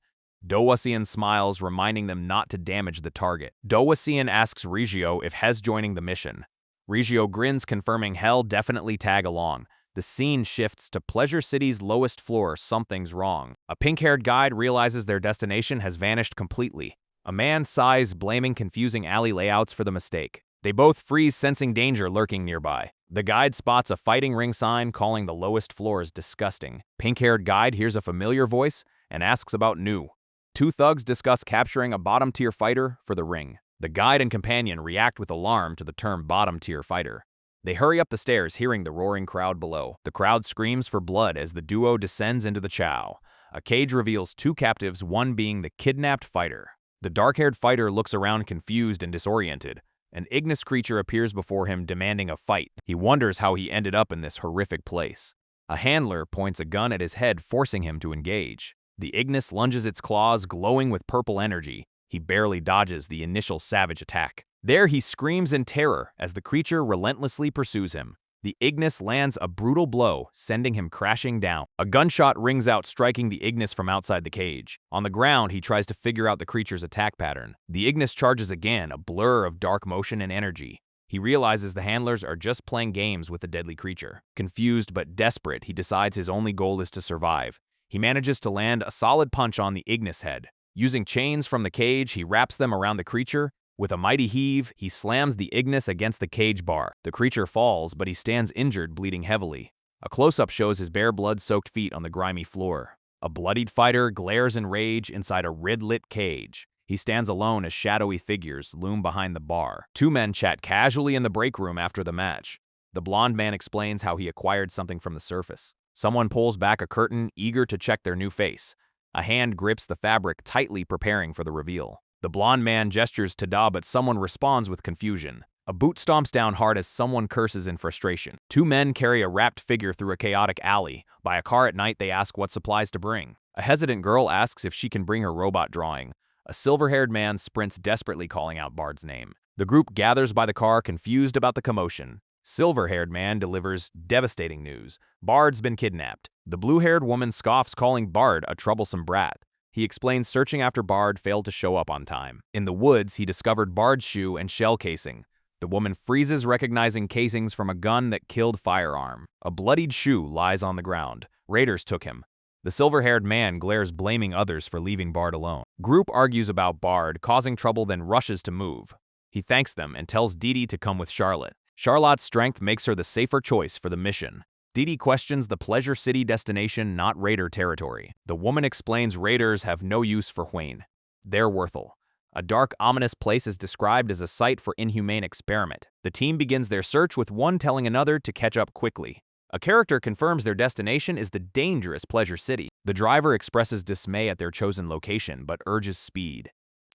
Dawasian smiles, reminding them not to damage the target. Dawasian asks Reio if Hes joining the mission. Reio grins, confirming he'll definitely tag along. The scene shifts to Pleasure City's lowest floor. Something's wrong. A pink-haired guide realizes their destination has vanished completely. A man sighs, blaming confusing alley layouts for the mistake. They both freeze, sensing danger lurking nearby. The guide spots a fighting ring sign, calling the lowest floors disgusting. Pink-haired guide hears a familiar voice and asks about new. Two thugs discuss capturing a bottom-tier fighter for the ring. The guide and companion react with alarm to the term bottom-tier fighter. They hurry up the stairs, hearing the roaring crowd below. The crowd screams for blood as the duo descends into the chow. A cage reveals two captives, one being the kidnapped fighter. The dark-haired fighter looks around confused and disoriented. An ignis creature appears before him, demanding a fight. He wonders how he ended up in this horrific place. A handler points a gun at his head, forcing him to engage. The ignis lunges its claws, glowing with purple energy. He barely dodges the initial savage attack. There he screams in terror as the creature relentlessly pursues him. The ignis lands a brutal blow, sending him crashing down. A gunshot rings out, striking the ignis from outside the cage. On the ground, he tries to figure out the creature's attack pattern. The ignis charges again, a blur of dark motion and energy. He realizes the handlers are just playing games with the deadly creature. Confused but desperate, he decides his only goal is to survive. He manages to land a solid punch on the ignis head. Using chains from the cage, he wraps them around the creature. With a mighty heave, he slams the ignis against the cage bar. The creature falls, but he stands injured, bleeding heavily. A close-up shows his bare blood-soaked feet on the grimy floor. A bloodied fighter glares in rage inside a red-lit cage. He stands alone as shadowy figures loom behind the bar. Two men chat casually in the break room after the match. The blonde man explains how he acquired something from the surface. Someone pulls back a curtain, eager to check their new face. A hand grips the fabric tightly, preparing for the reveal. The blonde man gestures to Da, but someone responds with confusion. A boot stomps down hard as someone curses in frustration. Two men carry a wrapped figure through a chaotic alley. By a car at night, they ask what supplies to bring. A hesitant girl asks if she can bring her robot drawing. A silver-haired man sprints desperately, calling out Bard's name. The group gathers by the car, confused about the commotion. Silver-haired man delivers devastating news. Bard's been kidnapped. The blue-haired woman scoffs, calling Bard a troublesome brat. He explains searching after Bard failed to show up on time. In the woods, he discovered Bard's shoe and shell casing. The woman freezes, recognizing casings from a gun that killed firearm. A bloodied shoe lies on the ground. Raiders took him. The silver-haired man glares, blaming others for leaving Bard alone. Group argues about Bard, causing trouble, then rushes to move. He thanks them and tells Didi to come with Charlotte. Charlotte's strength makes her the safer choice for the mission. Didi questions the Pleasure City destination, not Raider territory. The woman explains Raiders have no use for Hwayne. They're worthful. A dark, ominous place is described as a site for inhumane experiment. The team begins their search, with one telling another to catch up quickly. A character confirms their destination is the dangerous Pleasure City. The driver expresses dismay at their chosen location, but urges speed.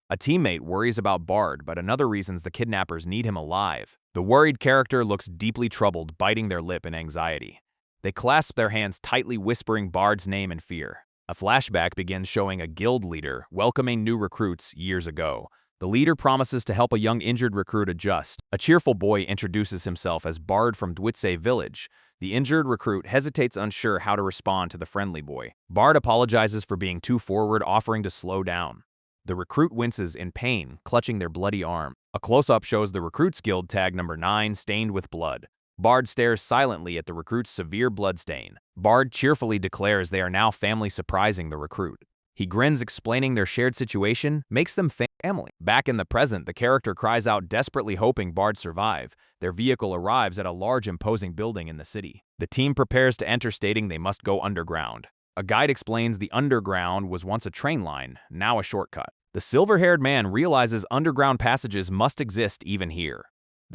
A teammate worries about Bard, but another reasons the kidnappers need him alive. The worried character looks deeply troubled, biting their lip in anxiety. They clasp their hands tightly, whispering Bard's name in fear. A flashback begins showing a guild leader welcoming new recruits years ago. The leader promises to help a young injured recruit adjust. A cheerful boy introduces himself as Bard from Dwitse village. The injured recruit hesitates, unsure how to respond to the friendly boy. Bard apologizes for being too forward, offering to slow down. The recruit winces in pain, clutching their bloody arm. A close-up shows the recruit's guild tag number 9 stained with blood. Bard stares silently at the recruit's severe bloodstain. Bard cheerfully declares they are now family, surprising the recruit. He grins, explaining their shared situation makes them family. Back in the present, the character cries out, desperately hoping Bard survive. Their vehicle arrives at a large, imposing building in the city. The team prepares to enter, stating they must go underground. A guide explains the underground was once a train line, now a shortcut. The silver-haired man realizes underground passages must exist even here.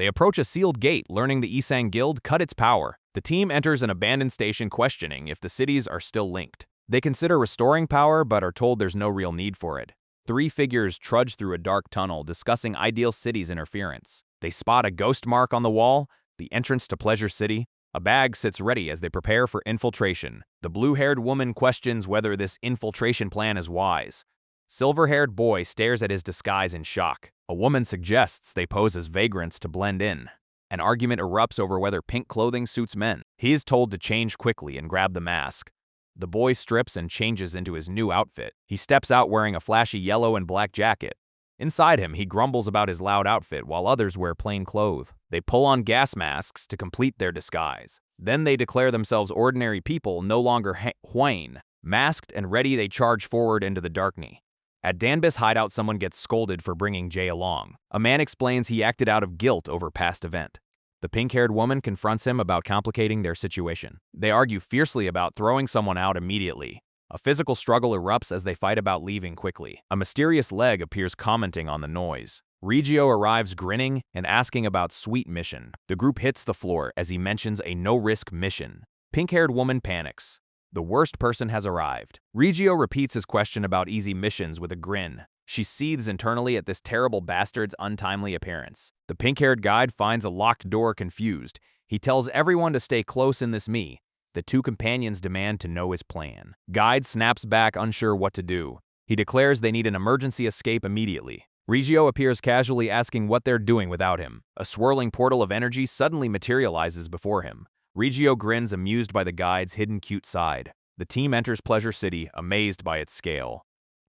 They approach a sealed gate, learning the Isang Guild cut its power. The team enters an abandoned station, questioning if the cities are still linked. They consider restoring power, but are told there's no real need for it. Three figures trudge through a dark tunnel, discussing ideal cities' interference. They spot a ghost mark on the wall, the entrance to Pleasure City. A bag sits ready as they prepare for infiltration. The blue-haired woman questions whether this infiltration plan is wise. Silver-haired boy stares at his disguise in shock. A woman suggests they pose as vagrants to blend in. An argument erupts over whether pink clothing suits men. He is told to change quickly and grab the mask. The boy strips and changes into his new outfit. He steps out wearing a flashy yellow and black jacket. Inside him, he grumbles about his loud outfit while others wear plain clothes. They pull on gas masks to complete their disguise. Then they declare themselves ordinary people, no longer Hwayne. Masked and ready, they charge forward into the darkness. At Danbis' hideout, someone gets scolded for bringing Jay along. A man explains he acted out of guilt over past event. The pink-haired woman confronts him about complicating their situation. They argue fiercely about throwing someone out immediately. A physical struggle erupts as they fight about leaving quickly. A mysterious leg appears, commenting on the noise. Reio arrives grinning and asking about sweet mission. The group hits the floor as he mentions a no-risk mission. Pink-haired woman panics. The worst person has arrived. Reio repeats his question about easy missions with a grin. She seethes internally at this terrible bastard's untimely appearance. The pink-haired guide finds a locked door, confused. He tells everyone to stay close in this me. The two companions demand to know his plan. Guide snaps back, unsure what to do. He declares they need an emergency escape immediately. Reio appears casually, asking what they're doing without him. A swirling portal of energy suddenly materializes before him. Reio grins, amused by the guide's hidden cute side. The team enters Pleasure City, amazed by its scale.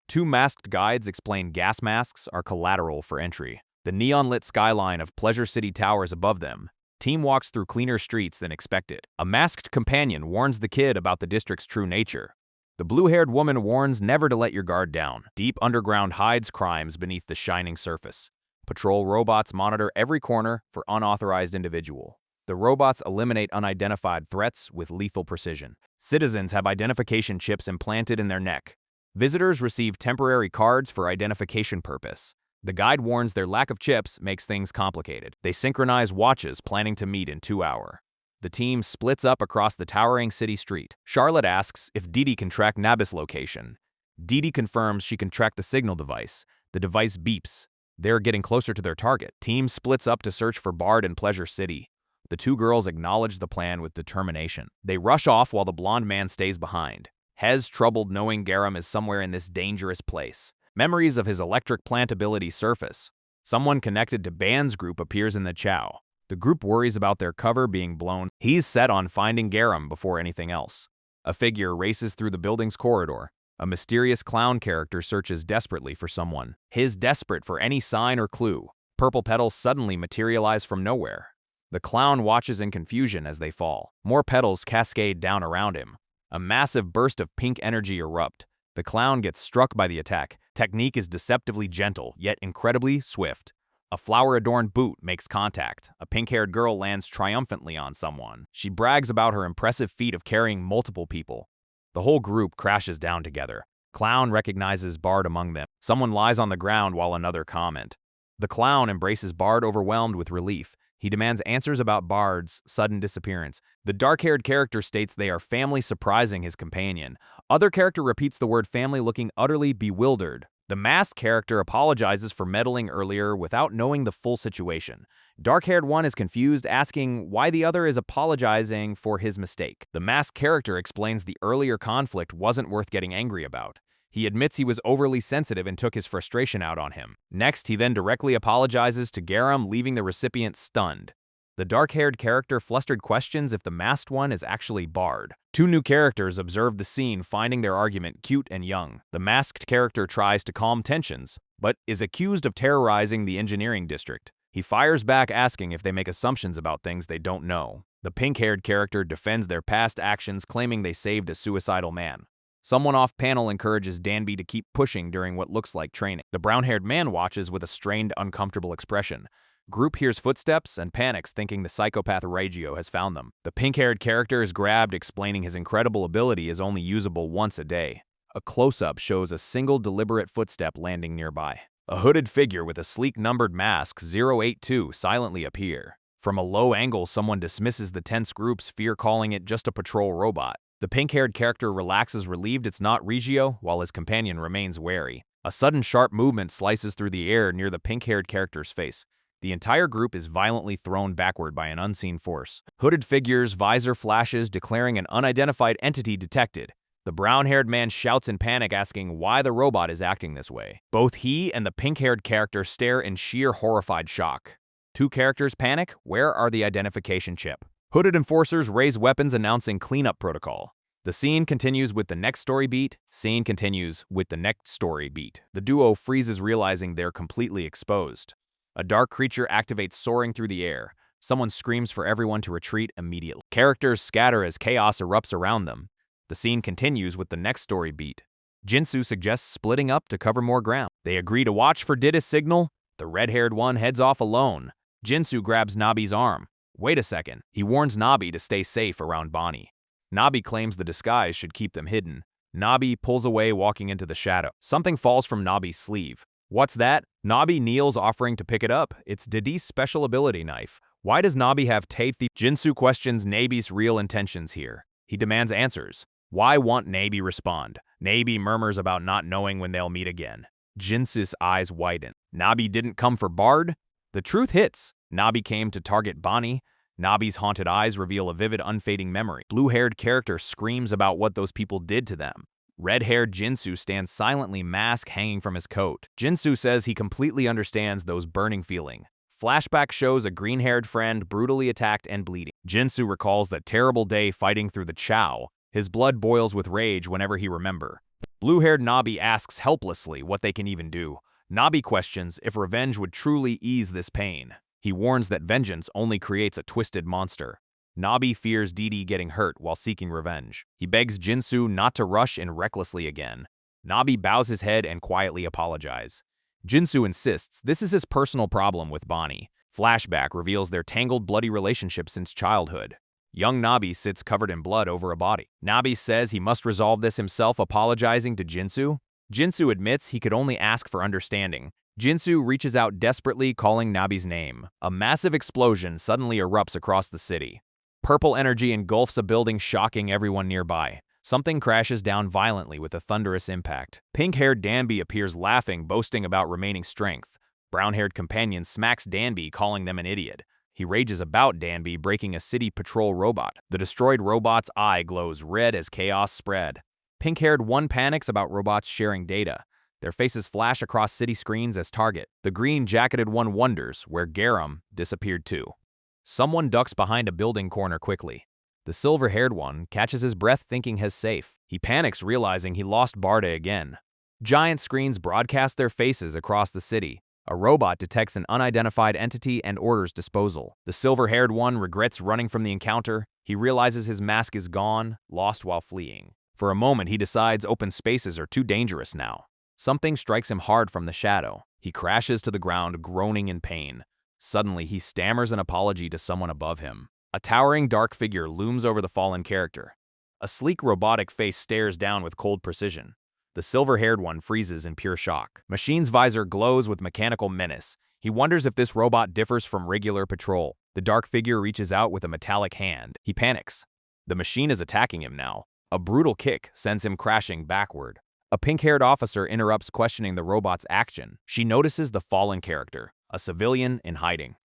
Two masked guides explain gas masks are collateral for entry. The neon-lit skyline of Pleasure City towers above them. Team walks through cleaner streets than expected. A masked companion warns the kid about the district's true nature. The blue-haired woman warns never to let your guard down. Deep underground hides crimes beneath the shining surface. Patrol robots monitor every corner for unauthorized individual. The robots eliminate unidentified threats with lethal precision. Citizens have identification chips implanted in their neck. Visitors receive temporary cards for identification purpose. The guide warns their lack of chips makes things complicated. They synchronize watches, planning to meet in 2 hours. The team splits up across the towering city street. Charlotte asks if Didi can track Nabi's location. Didi confirms she can track the signal device. The device beeps. They're getting closer to their target. Team splits up to search for Bard in Pleasure City. The two girls acknowledge the plan with determination. They rush off while the blonde man stays behind. Hez troubled, knowing Garam is somewhere in this dangerous place. Memories of his electric plant ability surface. Someone connected to Ban's group appears in the chow. The group worries about their cover being blown. He's set on finding Garam before anything else. A figure races through the building's corridor. A mysterious clown character searches desperately for someone. He's desperate for any sign or clue. Purple petals suddenly materialize from nowhere. The clown watches in confusion as they fall. More petals cascade down around him. A massive burst of pink energy erupts. The clown gets struck by the attack. Technique is deceptively gentle, yet incredibly swift. A flower-adorned boot makes contact. A pink-haired girl lands triumphantly on someone. She brags about her impressive feat of carrying multiple people. The whole group crashes down together. Clown recognizes Bard among them. Someone lies on the ground while another comment. The clown embraces Bard, overwhelmed with relief. He demands answers about Bard's sudden disappearance. The dark-haired character states they are family, surprising his companion. Other character repeats the word family, looking utterly bewildered. The masked character apologizes for meddling earlier without knowing the full situation. Dark-haired one is confused, asking why the other is apologizing for his mistake. The masked character explains the earlier conflict wasn't worth getting angry about. He admits he was overly sensitive and took his frustration out on him. Next, he then directly apologizes to Garam, leaving the recipient stunned. The dark-haired character flustered questions if the masked one is actually Bard. Two new characters observe the scene, finding their argument cute and young. The masked character tries to calm tensions, but is accused of terrorizing the engineering district. He fires back, asking if they make assumptions about things they don't know. The pink-haired character defends their past actions, claiming they saved a suicidal man. Someone off-panel encourages Danby to keep pushing during what looks like training. The brown-haired man watches with a strained, uncomfortable expression. Group hears footsteps and panics, thinking the psychopath Reio has found them. The pink-haired character is grabbed, explaining his incredible ability is only usable once a day. A close-up shows a single deliberate footstep landing nearby. A hooded figure with a sleek numbered mask 082 silently appear. From a low angle, someone dismisses the tense group's fear, calling it just a patrol robot. The pink-haired character relaxes, relieved it's not Reio, while his companion remains wary. A sudden sharp movement slices through the air near the pink-haired character's face. The entire group is violently thrown backward by an unseen force. Hooded figure's visor flashes, declaring an unidentified entity detected. The brown-haired man shouts in panic, asking why the robot is acting this way. Both he and the pink-haired character stare in sheer horrified shock. Two characters panic. Where are the identification chip? Hooded enforcers raise weapons, announcing cleanup protocol. The scene continues with the next story beat. The duo freezes, realizing they're completely exposed. A dark creature activates, soaring through the air. Someone screams for everyone to retreat immediately. Characters scatter as chaos erupts around them. The scene continues with the next story beat. Jinsu suggests splitting up to cover more ground. They agree to watch for Dida's signal. The red-haired one heads off alone. Jinsu grabs Nabi's arm. Wait a second. He warns Nabi to stay safe around Bonnie. Nabi claims the disguise should keep them hidden. Nabi pulls away, walking into the shadow. Something falls from Nabi's sleeve. What's that? Nabi kneels, offering to pick it up. It's Didi's special ability knife. Why does Nabi have teeth? Jinsu questions Nabi's real intentions here. He demands answers. Why won't Nabi respond? Nabi murmurs about not knowing when they'll meet again. Jinsu's eyes widen. Nabi didn't come for Bard? The truth hits. Nabi came to target Bonnie. Nabi's haunted eyes reveal a vivid, unfading memory. Blue-haired character screams about what those people did to them. Red-haired Jinsu stands silently, mask hanging from his coat. Jinsu says he completely understands those burning feelings. Flashback shows a green-haired friend brutally attacked and bleeding. Jinsu recalls that terrible day fighting through the Chow. His blood boils with rage whenever he remembers. Blue-haired Nabi asks helplessly what they can even do. Nabi questions if revenge would truly ease this pain. He warns that vengeance only creates a twisted monster. Nabi fears Didi getting hurt while seeking revenge. He begs Jinsu not to rush in recklessly again. Nabi bows his head and quietly apologizes. Jinsu insists this is his personal problem with Bonnie. Flashback reveals their tangled, bloody relationship since childhood. Young Nabi sits covered in blood over a body. Nabi says he must resolve this himself, apologizing to Jinsu. Jinsu admits he could only ask for understanding. Jinsu reaches out desperately, calling Nabi's name. A massive explosion suddenly erupts across the city. Purple energy engulfs a building, shocking everyone nearby. Something crashes down violently with a thunderous impact. Pink-haired Danby appears laughing, boasting about remaining strength. Brown-haired companion smacks Danby, calling them an idiot. He rages about Danby breaking a city patrol robot. The destroyed robot's eye glows red as chaos spread. Pink-haired one panics about robots sharing data. Their faces flash across city screens as target. The green-jacketed one wonders where Garam disappeared too. Someone ducks behind a building corner quickly. The silver-haired one catches his breath, thinking he's safe. He panics, realizing he lost Barda again. Giant screens broadcast their faces across the city. A robot detects an unidentified entity and orders disposal. The silver-haired one regrets running from the encounter. He realizes his mask is gone, lost while fleeing. For a moment, he decides open spaces are too dangerous now. Something strikes him hard from the shadow. He crashes to the ground, groaning in pain. Suddenly, he stammers an apology to someone above him. A towering dark figure looms over the fallen character. A sleek robotic face stares down with cold precision. The silver-haired one freezes in pure shock. Machine's visor glows with mechanical menace. He wonders if this robot differs from regular patrol. The dark figure reaches out with a metallic hand. He panics. The machine is attacking him now. A brutal kick sends him crashing backward. A pink-haired officer interrupts, questioning the robot's action. She notices the fallen character, a civilian in hiding.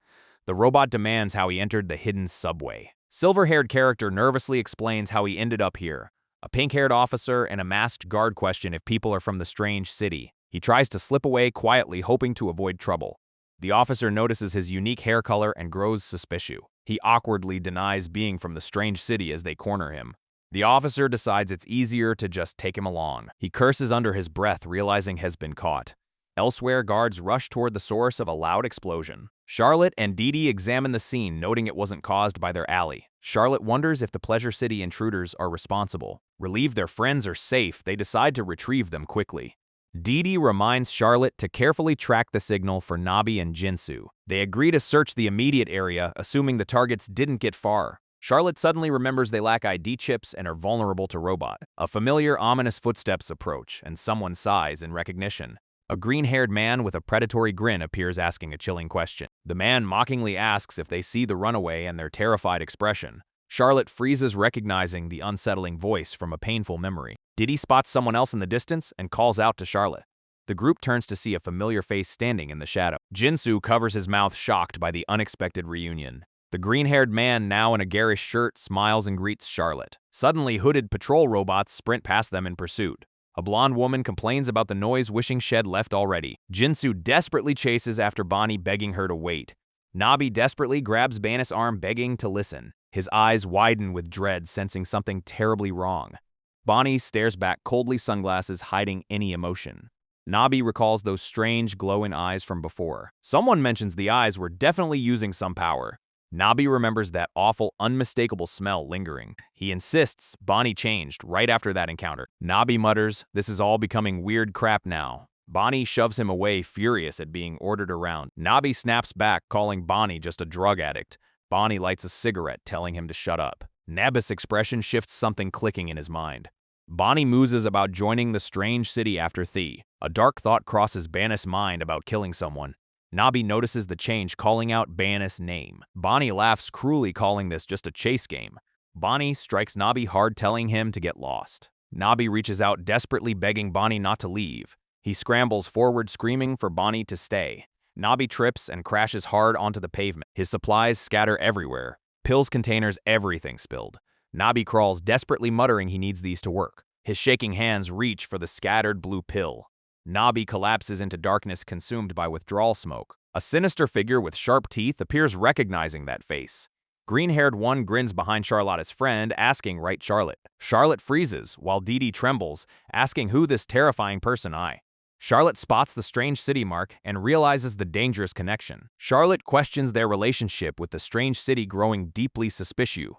The robot demands how he entered the hidden subway. Silver-haired character nervously explains how he ended up here. A pink-haired officer and a masked guard question if people are from the strange city. He tries to slip away quietly, hoping to avoid trouble. The officer notices his unique hair color and grows suspicious. He awkwardly denies being from the strange city as they corner him. The officer decides it's easier to just take him along. He curses under his breath, realizing has been caught. Elsewhere, guards rush toward the source of a loud explosion. Charlotte and Didi examine the scene, noting it wasn't caused by their ally. Charlotte wonders if the Pleasure City intruders are responsible. Relieved their friends are safe, they decide to retrieve them quickly. Didi reminds Charlotte to carefully track the signal for Nabi and Jinsu. They agree to search the immediate area, assuming the targets didn't get far. Charlotte suddenly remembers they lack ID chips and are vulnerable to robot. A familiar, ominous footsteps approach, and someone sighs in recognition. A green-haired man with a predatory grin appears asking a chilling question. The man mockingly asks if they see the runaway and their terrified expression. Charlotte freezes, recognizing the unsettling voice from a painful memory. Didi spots someone else in the distance and calls out to Charlotte. The group turns to see a familiar face standing in the shadow. Jinsu covers his mouth, shocked by the unexpected reunion. The green-haired man, now in a garish shirt, smiles and greets Charlotte. Suddenly, hooded patrol robots sprint past them in pursuit. A blonde woman complains about the noise, wishing Shed left already. Jinsu desperately chases after Bonnie, begging her to wait. Nabi desperately grabs Bannis' arm, begging to listen. His eyes widen with dread, sensing something terribly wrong. Bonnie stares back, coldly, sunglasses hiding any emotion. Nabi recalls those strange, glowing eyes from before. Someone mentions the eyes were definitely using some power. Nabi remembers that awful, unmistakable smell lingering. He insists Bonnie changed right after that encounter. Nabi mutters, "This is all becoming weird crap now." Bonnie shoves him away, furious at being ordered around. Nabi snaps back, calling Bonnie just a drug addict. Bonnie lights a cigarette, telling him to shut up. Nabis' expression shifts, something clicking in his mind. Bonnie muses about joining the strange city after Thea. A dark thought crosses Bannis' mind about killing someone. Nabi notices the change, calling out Bannis' name. Bonnie laughs cruelly, calling this just a chase game. Bonnie strikes Nabi hard, telling him to get lost. Nabi reaches out, desperately begging Bonnie not to leave. He scrambles forward, screaming for Bonnie to stay. Nabi trips and crashes hard onto the pavement. His supplies scatter everywhere. Pills, containers, everything spilled. Nabi crawls, desperately muttering he needs these to work. His shaking hands reach for the scattered blue pill. Nabi collapses into darkness, consumed by withdrawal smoke. A sinister figure with sharp teeth appears, recognizing that face. Green-haired one grins behind Charlotte's friend, asking, "Right, Charlotte?" Charlotte freezes, while Didi trembles, asking who this terrifying person is. Charlotte spots the strange city mark and realizes the dangerous connection. Charlotte questions their relationship, with the strange city growing deeply suspicious.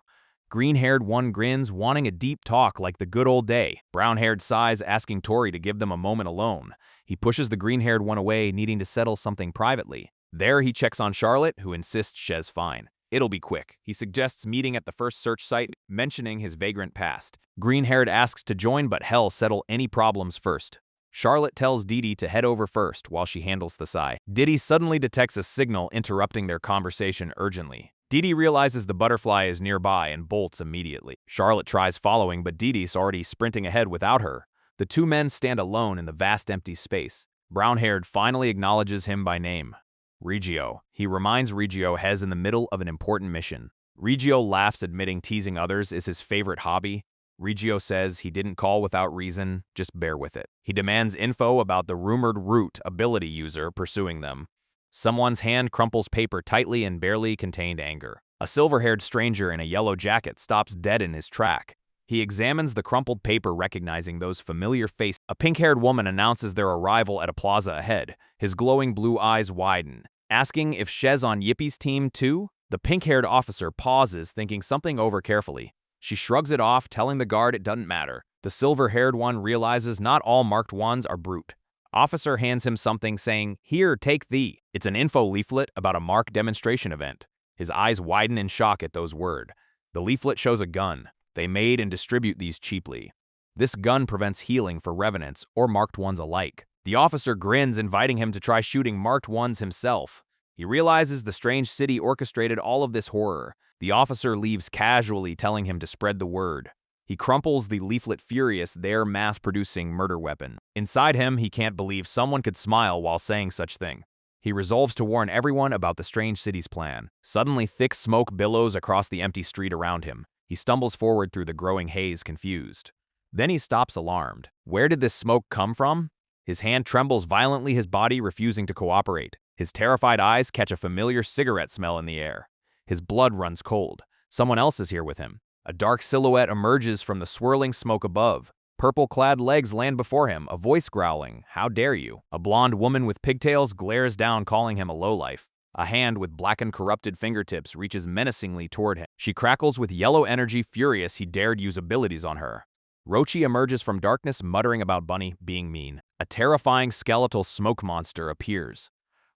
Green-haired one grins, wanting a deep talk like the good old day. Brown-haired sighs, asking Tori to give them a moment alone. He pushes the green-haired one away, needing to settle something privately. There he checks on Charlotte, who insists she's fine. It'll be quick. He suggests meeting at the first search site, mentioning his vagrant past. Green-haired asks to join, but hell settle any problems first. Charlotte tells Didi to head over first while she handles the sigh. Didi suddenly detects a signal, interrupting their conversation urgently. Didi realizes the butterfly is nearby and bolts immediately. Charlotte tries following, but Didi's already sprinting ahead without her. The two men stand alone in the vast empty space. Brown-haired finally acknowledges him by name. Reio. He reminds Reio he's in the middle of an important mission. Reio laughs, admitting teasing others is his favorite hobby. Reio says he didn't call without reason, just bear with it. He demands info about the rumored root ability user pursuing them. Someone's hand crumples paper tightly in barely contained anger. A silver-haired stranger in a yellow jacket stops dead in his track. He examines the crumpled paper, recognizing those familiar faces. A pink-haired woman announces their arrival at a plaza ahead. His glowing blue eyes widen, asking if Shez on Yippie's team too? The pink-haired officer pauses, thinking something over carefully. She shrugs it off, telling the guard it doesn't matter. The silver-haired one realizes not all marked ones are brute. Officer hands him something, saying, "Here, take thee." It's an info leaflet about a mark demonstration event. His eyes widen in shock at those words. The leaflet shows a gun. They made and distribute these cheaply. This gun prevents healing for revenants or marked ones alike. The officer grins, inviting him to try shooting marked ones himself. He realizes the strange city orchestrated all of this horror. The officer leaves casually, telling him to spread the word. He crumples the leaflet, furious, their mass-producing murder weapon. Inside him, he can't believe someone could smile while saying such thing. He resolves to warn everyone about the strange city's plan. Suddenly, thick smoke billows across the empty street around him. He stumbles forward through the growing haze, confused. Then he stops, alarmed. Where did this smoke come from? His hand trembles violently, his body refusing to cooperate. His terrified eyes catch a familiar cigarette smell in the air. His blood runs cold. Someone else is here with him. A dark silhouette emerges from the swirling smoke above. Purple-clad legs land before him, a voice growling, "How dare you?" A blonde woman with pigtails glares down, calling him a lowlife. A hand with blackened, corrupted fingertips reaches menacingly toward him. She crackles with yellow energy, furious he dared use abilities on her. Rochi emerges from darkness, muttering about Bunny being mean. A terrifying skeletal smoke monster appears.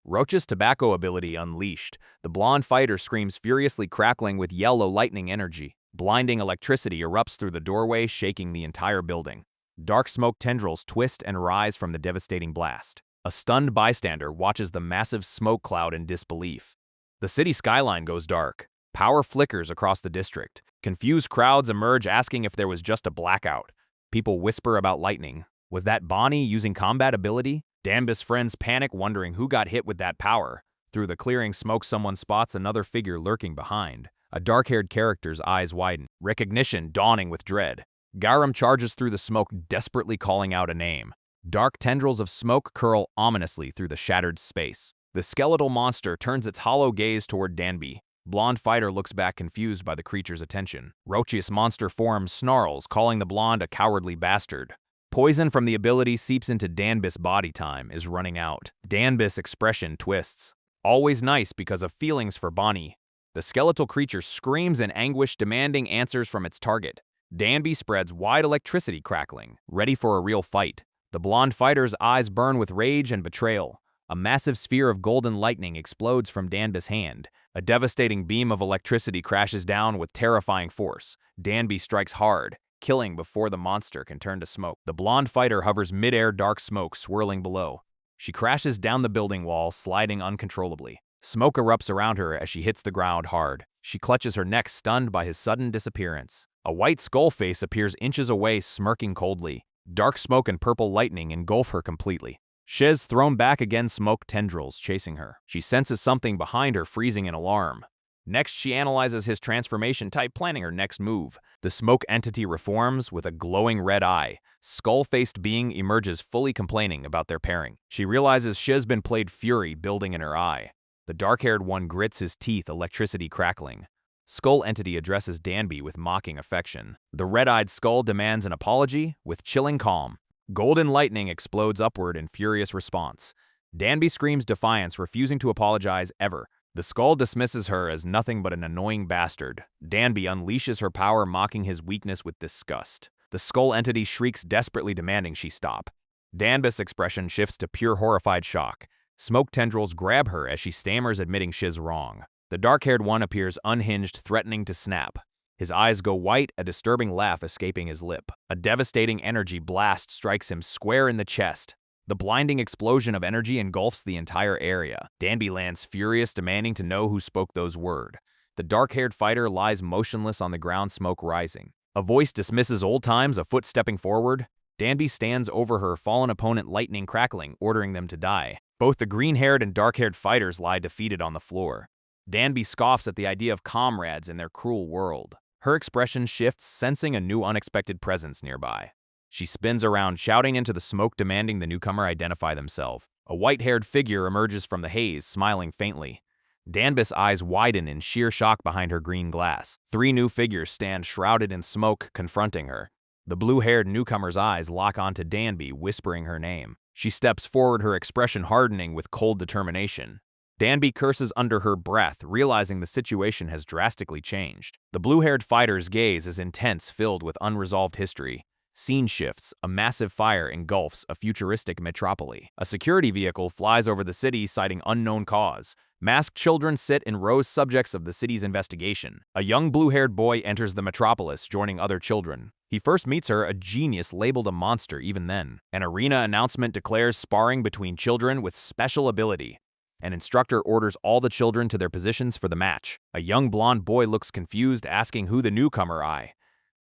Roach's tobacco ability unleashed. The blonde fighter screams furiously, crackling with yellow lightning energy. Blinding electricity erupts through the doorway, shaking the entire building. Dark smoke tendrils twist and rise from the devastating blast. A stunned bystander watches the massive smoke cloud in disbelief. The city skyline goes dark. Power flickers across the district. Confused crowds emerge asking if there was just a blackout. People whisper about lightning. Was that Bonnie using combat ability? Danby's friends panic, wondering who got hit with that power. Through the clearing smoke, someone spots another figure lurking behind. A dark-haired character's eyes widen, recognition dawning with dread. Garam charges through the smoke, desperately calling out a name. Dark tendrils of smoke curl ominously through the shattered space. The skeletal monster turns its hollow gaze toward Danby. Blonde fighter looks back, confused by the creature's attention. Roachious monster form snarls, calling the blonde a cowardly bastard. Poison from the ability seeps into Danby's body. Time is running out. Danby's expression twists. Always nice because of feelings for Bonnie. The skeletal creature screams in anguish, demanding answers from its target. Danby spreads wide, electricity crackling, ready for a real fight. The blonde fighter's eyes burn with rage and betrayal. A massive sphere of golden lightning explodes from Danby's hand. A devastating beam of electricity crashes down with terrifying force. Danby strikes hard, killing before the monster can turn to smoke. The blonde fighter hovers mid-air, dark smoke swirling below. She crashes down the building wall, sliding uncontrollably. Smoke erupts around her as she hits the ground hard. She clutches her neck, stunned by his sudden disappearance. A white skull face appears inches away, smirking coldly. Dark smoke and purple lightning engulf her completely. She's thrown back again, smoke tendrils chasing her. She senses something behind her, freezing in alarm. Next, she analyzes his transformation type, planning her next move. The smoke entity reforms with a glowing red eye. Skull-faced being emerges, fully complaining about their pairing. She realizes she's been played, fury building in her eye. The dark-haired one grits his teeth, electricity crackling. Skull entity addresses Danby with mocking affection. The red-eyed skull demands an apology with chilling calm. Golden lightning explodes upward in furious response. Danby screams defiance, refusing to apologize ever. The skull dismisses her as nothing but an annoying bastard. Danby unleashes her power, mocking his weakness with disgust. The skull entity shrieks, desperately demanding she stop. Danby's expression shifts to pure horrified shock. Smoke tendrils grab her as she stammers, admitting she's wrong. The dark-haired one appears unhinged, threatening to snap. His eyes go white, a disturbing laugh escaping his lip. A devastating energy blast strikes him square in the chest. The blinding explosion of energy engulfs the entire area. Danby lands furious, demanding to know who spoke those words. The dark-haired fighter lies motionless on the ground, smoke rising. A voice dismisses old times, a foot stepping forward. Danby stands over her fallen opponent, lightning crackling, ordering them to die. Both the green-haired and dark-haired fighters lie defeated on the floor. Danby scoffs at the idea of comrades in their cruel world. Her expression shifts, sensing a new unexpected presence nearby. She spins around, shouting into the smoke, demanding the newcomer identify themselves. A white-haired figure emerges from the haze, smiling faintly. Danby's eyes widen in sheer shock behind her green glass. Three new figures stand shrouded in smoke, confronting her. The blue-haired newcomer's eyes lock onto Danby, whispering her name. She steps forward, her expression hardening with cold determination. Danby curses under her breath, realizing the situation has drastically changed. The blue-haired fighter's gaze is intense, filled with unresolved history. Scene shifts. A massive fire engulfs a futuristic metropolis. A security vehicle flies over the city, citing unknown cause. Masked children sit in rows, subjects of the city's investigation. A young blue-haired boy enters the metropolis, joining other children. He first meets her, a genius labeled a monster even then. An arena announcement declares sparring between children with special ability. An instructor orders all the children to their positions for the match. A young blonde boy looks confused, asking who the newcomer is.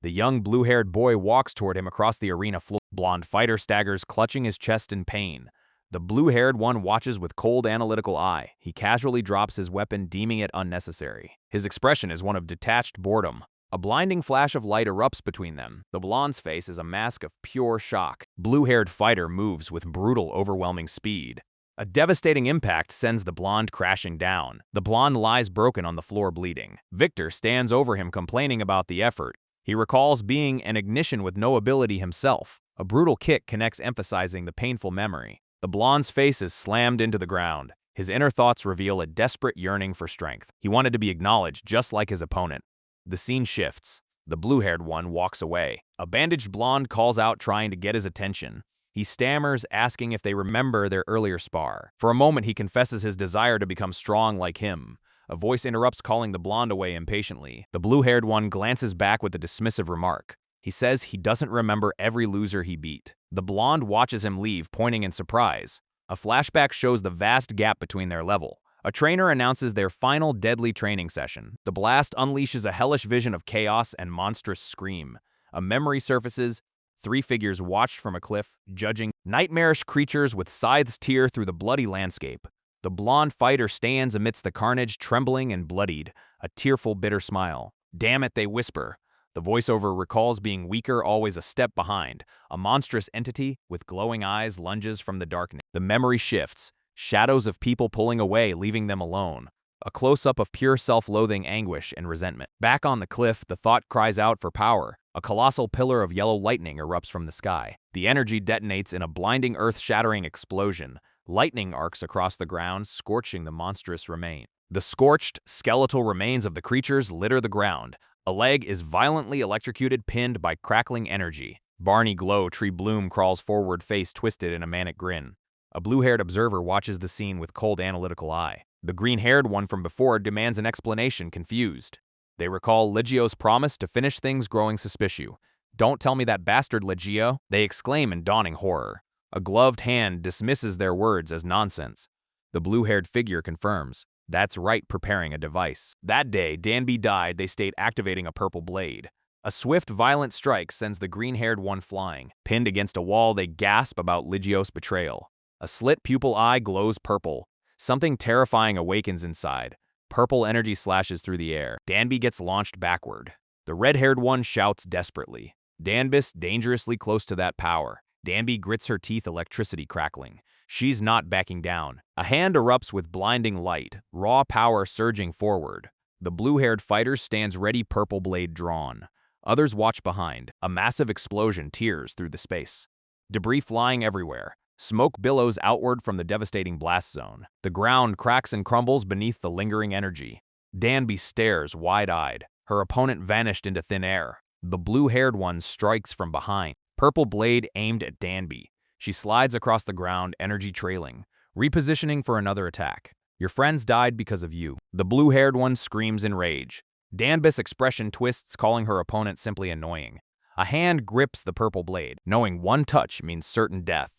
The young blue-haired boy walks toward him across the arena floor. Blonde fighter staggers, clutching his chest in pain. The blue-haired one watches with cold, analytical eye. He casually drops his weapon, deeming it unnecessary. His expression is one of detached boredom. A blinding flash of light erupts between them. The blonde's face is a mask of pure shock. Blue-haired fighter moves with brutal, overwhelming speed. A devastating impact sends the blonde crashing down. The blonde lies broken on the floor, bleeding. Victor stands over him, complaining about the effort. He recalls being an ignition with no ability himself. A brutal kick connects, emphasizing the painful memory. The blonde's face is slammed into the ground. His inner thoughts reveal a desperate yearning for strength. He wanted to be acknowledged, just like his opponent. The scene shifts. The blue-haired one walks away. A bandaged blonde calls out, trying to get his attention. He stammers, asking if they remember their earlier spar. For a moment, he confesses his desire to become strong like him. A voice interrupts, calling the blonde away impatiently. The blue-haired one glances back with a dismissive remark. He says he doesn't remember every loser he beat. The blonde watches him leave, pointing in surprise. A flashback shows the vast gap between their level. A trainer announces their final deadly training session. The blast unleashes a hellish vision of chaos and monstrous scream. A memory surfaces. 3 figures watched from a cliff, judging. Nightmarish creatures with scythes tear through the bloody landscape. The blonde fighter stands amidst the carnage, trembling and bloodied, a tearful, bitter smile. Damn it, they whisper. The voiceover recalls being weaker, always a step behind. A monstrous entity with glowing eyes lunges from the darkness. The memory shifts. Shadows of people pulling away, leaving them alone. A close-up of pure self-loathing, anguish, and resentment. Back on the cliff, the thought cries out for power. A colossal pillar of yellow lightning erupts from the sky. The energy detonates in a blinding, earth-shattering explosion. Lightning arcs across the ground, scorching the monstrous remains. The scorched, skeletal remains of the creatures litter the ground. A leg is violently electrocuted, pinned by crackling energy. Barney Glow Tree Bloom crawls forward, face twisted in a manic grin. A blue-haired observer watches the scene with cold, analytical eye. The green-haired one from before demands an explanation, confused. They recall Legio's promise to finish things, growing suspicious. "Don't tell me that bastard, Legio!" they exclaim in dawning horror. A gloved hand dismisses their words as nonsense. The blue-haired figure confirms. That's right, preparing a device. That day, Danby died, they state, activating a purple blade. A swift, violent strike sends the green-haired one flying. Pinned against a wall, they gasp about Legio's betrayal. A slit pupil eye glows purple. Something terrifying awakens inside. Purple energy slashes through the air. Danby gets launched backward. The red-haired one shouts desperately. Danbus dangerously close to that power. Danby grits her teeth, electricity crackling. She's not backing down. A hand erupts with blinding light, raw power surging forward. The blue-haired fighter stands ready, purple blade drawn. Others watch behind. A massive explosion tears through the space. Debris flying everywhere. Smoke billows outward from the devastating blast zone. The ground cracks and crumbles beneath the lingering energy. Danby stares, wide-eyed. Her opponent vanished into thin air. The blue-haired one strikes from behind. Purple blade aimed at Danby. She slides across the ground, energy trailing, repositioning for another attack. "Your friends died because of you." The blue-haired one screams in rage. Danby's expression twists, calling her opponent simply annoying. A hand grips the purple blade, knowing one touch means certain death.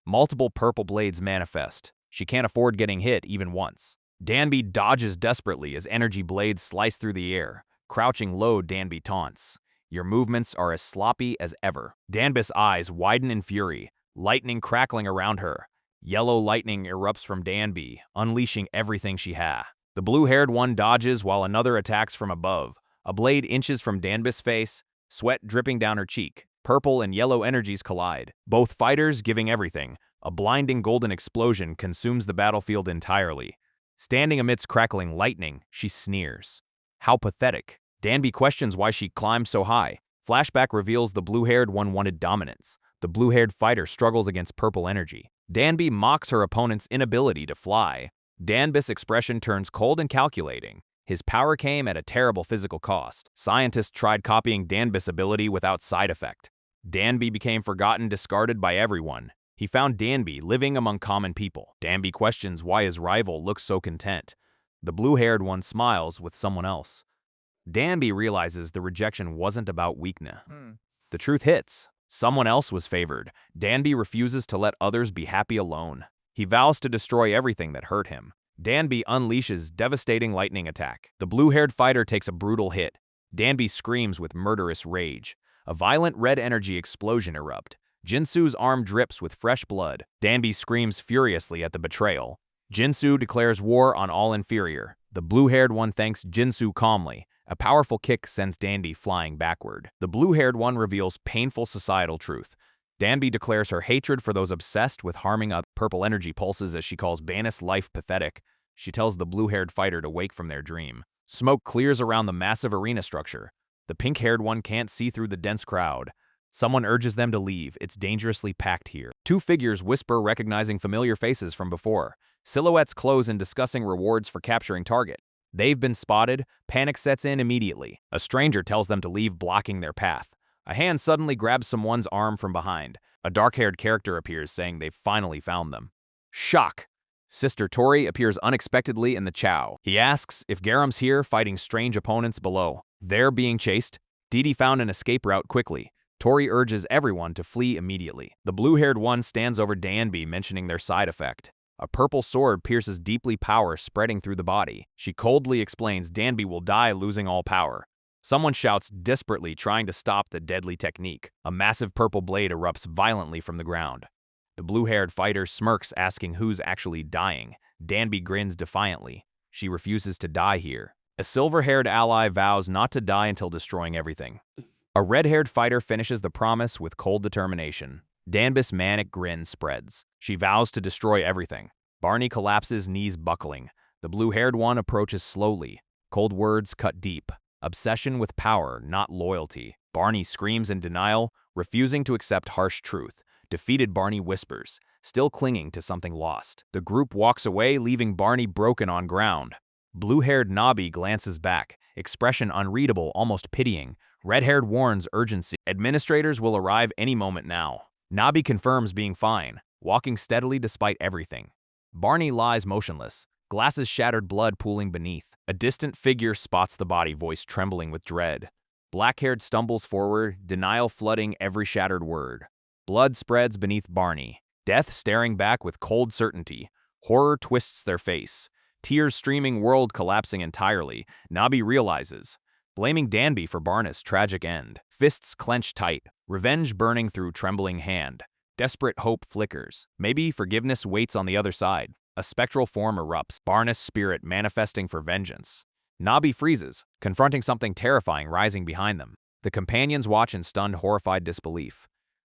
Multiple purple blades manifest. She can't afford getting hit even once. Danby dodges desperately as energy blades slice through the air. Crouching low, Danby taunts. "Your movements are as sloppy as ever." Danby's eyes widen in fury, lightning crackling around her. Yellow lightning erupts from Danby, unleashing everything she has. The blue-haired one dodges while another attacks from above. A blade inches from Danby's face, sweat dripping down her cheek. Purple and yellow energies collide, both fighters giving everything. A blinding golden explosion consumes the battlefield entirely. Standing amidst crackling lightning, she sneers. How pathetic. Danby questions why she climbed so high. Flashback reveals the blue-haired one wanted dominance. The blue-haired fighter struggles against purple energy. Danby mocks her opponent's inability to fly. Danby's expression turns cold and calculating. His power came at a terrible physical cost. Scientists tried copying Danby's ability without side effect. Danby became forgotten, discarded by everyone. He found Danby living among common people. Danby questions why his rival looks so content. The blue-haired one smiles with someone else. Danby realizes the rejection wasn't about weakness. The truth hits. Someone else was favored. Danby refuses to let others be happy alone. He vows to destroy everything that hurt him. Danby unleashes devastating lightning attack. The blue-haired fighter takes a brutal hit. Danby screams with murderous rage. A violent red energy explosion erupts. Jinsu's arm drips with fresh blood. Danby screams furiously at the betrayal. Jinsu declares war on all inferior. The blue-haired one thanks Jinsu calmly. A powerful kick sends Danby flying backward. The blue-haired one reveals painful societal truth. Danby declares her hatred for those obsessed with harming others. Purple energy pulses as she calls Banis' life pathetic. She tells the blue-haired fighter to wake from their dream. Smoke clears around the massive arena structure. The pink-haired one can't see through the dense crowd. Someone urges them to leave. It's dangerously packed here. 2 figures whisper, recognizing familiar faces from before. Silhouettes close in, discussing rewards for capturing target. They've been spotted. Panic sets in immediately. A stranger tells them to leave, blocking their path. A hand suddenly grabs someone's arm from behind. A dark-haired character appears, saying they've finally found them. Shock. Sister Tori appears unexpectedly in the chow. He asks if Garam's here, fighting strange opponents below. They're being chased. Didi found an escape route quickly. Tori urges everyone to flee immediately. The blue-haired one stands over Danby, mentioning their side effect. A purple sword pierces deeply, power spreading through the body. She coldly explains Danby will die, losing all power. Someone shouts desperately, trying to stop the deadly technique. A massive purple blade erupts violently from the ground. The blue-haired fighter smirks, asking who's actually dying. Danby grins defiantly. She refuses to die here. A silver-haired ally vows not to die until destroying everything. A red-haired fighter finishes the promise with cold determination. Danby's manic grin spreads. She vows to destroy everything. Barney collapses, knees buckling. The blue-haired one approaches slowly. Cold words cut deep. Obsession with power, not loyalty. Barney screams in denial, refusing to accept harsh truth. Defeated, Barney whispers, still clinging to something lost. The group walks away, leaving Barney broken on ground. Blue-haired Nabi glances back, expression unreadable, almost pitying. Red-haired warns urgency. Administrators will arrive any moment now. Nabi confirms being fine, walking steadily despite everything. Barney lies motionless, glasses shattered, blood pooling beneath. A distant figure spots the body, voice trembling with dread. Black-haired stumbles forward, denial flooding every shattered word. Blood spreads beneath Barney. Death staring back with cold certainty. Horror twists their face. Tears streaming, world collapsing entirely. Nabi realizes, blaming Danby for Barney's tragic end. Fists clench tight, revenge burning through trembling hand. Desperate hope flickers. Maybe forgiveness waits on the other side. A spectral form erupts, Barney's spirit manifesting for vengeance. Nabi freezes, confronting something terrifying rising behind them. The companions watch in stunned, horrified disbelief.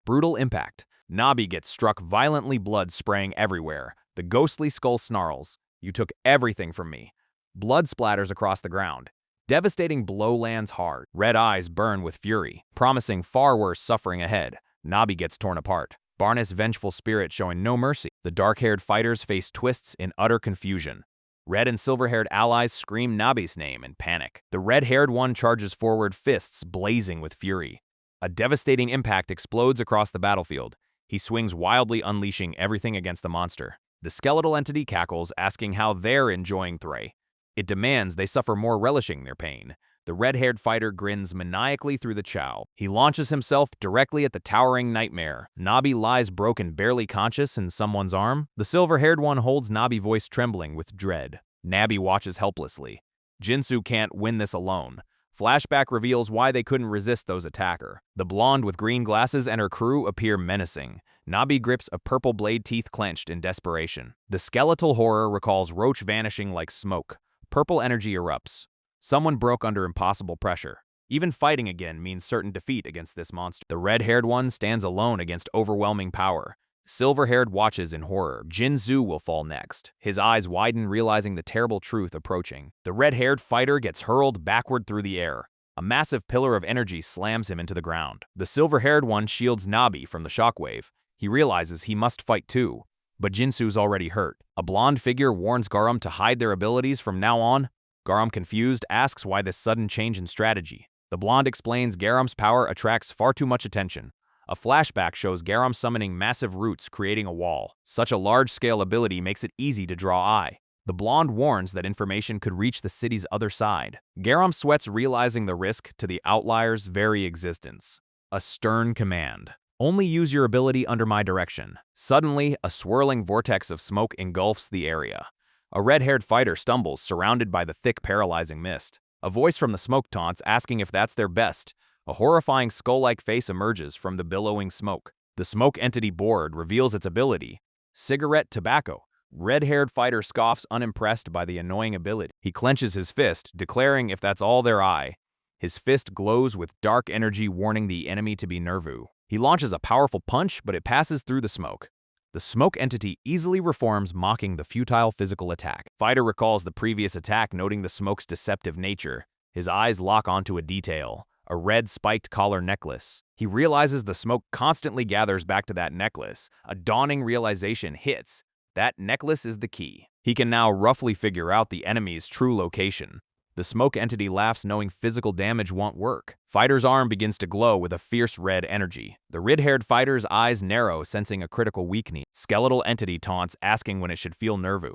Brutal impact. Nabi gets struck violently, blood spraying everywhere. The ghostly skull snarls, "You took everything from me." Blood splatters across the ground. Devastating blow lands hard. Red eyes burn with fury, promising far worse suffering ahead. Nabi gets torn apart. Barney's vengeful spirit showing no mercy. The dark-haired fighters face twists in utter confusion. Red and silver-haired allies scream Nabi's name in panic. The red-haired one charges forward, fists blazing with fury. A devastating impact explodes across the battlefield. He swings wildly, unleashing everything against the monster. The skeletal entity cackles, asking how they're enjoying Thray. It demands they suffer more, relishing their pain. The red-haired fighter grins maniacally through the chow. He launches himself directly at the towering nightmare. Nabi lies broken, barely conscious, in someone's arm. The silver-haired one holds Nabi, voice trembling with dread. Nabi watches helplessly. Jinsu can't win this alone. Flashback reveals why they couldn't resist those attacker. The blonde with green glasses and her crew appear menacing. Nabi grips a purple blade, teeth clenched in desperation. The skeletal horror recalls Roach vanishing like smoke. Purple energy erupts. Someone broke under impossible pressure. Even fighting again means certain defeat against this monster. The red-haired one stands alone against overwhelming power. Silver-haired watches in horror. Jinzu will fall next. His eyes widen, realizing the terrible truth approaching. The red-haired fighter gets hurled backward through the air. A massive pillar of energy slams him into the ground. The silver-haired one shields Nabi from the shockwave. He realizes he must fight too, but Jinsu's already hurt. A blonde figure warns Garam to hide their abilities from now on. Garam, confused, asks why this sudden change in strategy. The blonde explains Garam's power attracts far too much attention. A flashback shows Garam summoning massive roots, creating a wall. Such a large-scale ability makes it easy to draw eye. The blonde warns that information could reach the city's other side. Garam sweats, realizing the risk to the outlier's very existence. A stern command. Only use your ability under my direction. Suddenly, a swirling vortex of smoke engulfs the area. A red-haired fighter stumbles, surrounded by the thick, paralyzing mist. A voice from the smoke taunts, asking if that's their best. A horrifying skull-like face emerges from the billowing smoke. The smoke entity board reveals its ability. Cigarette tobacco. Red-haired fighter scoffs, unimpressed by the annoying ability. He clenches his fist, declaring if that's all their eye. His fist glows with dark energy, warning the enemy to be nervous. He launches a powerful punch, but it passes through the smoke. The smoke entity easily reforms, mocking the futile physical attack. Fighter recalls the previous attack, noting the smoke's deceptive nature. His eyes lock onto a detail, a red spiked collar necklace. He realizes the smoke constantly gathers back to that necklace. A dawning realization hits. That necklace is the key. He can now roughly figure out the enemy's true location. The smoke entity laughs, knowing physical damage won't work. Fighter's arm begins to glow with a fierce red energy. The red-haired fighter's eyes narrow, sensing a critical weakness. Skeletal entity taunts, asking when it should feel nervous.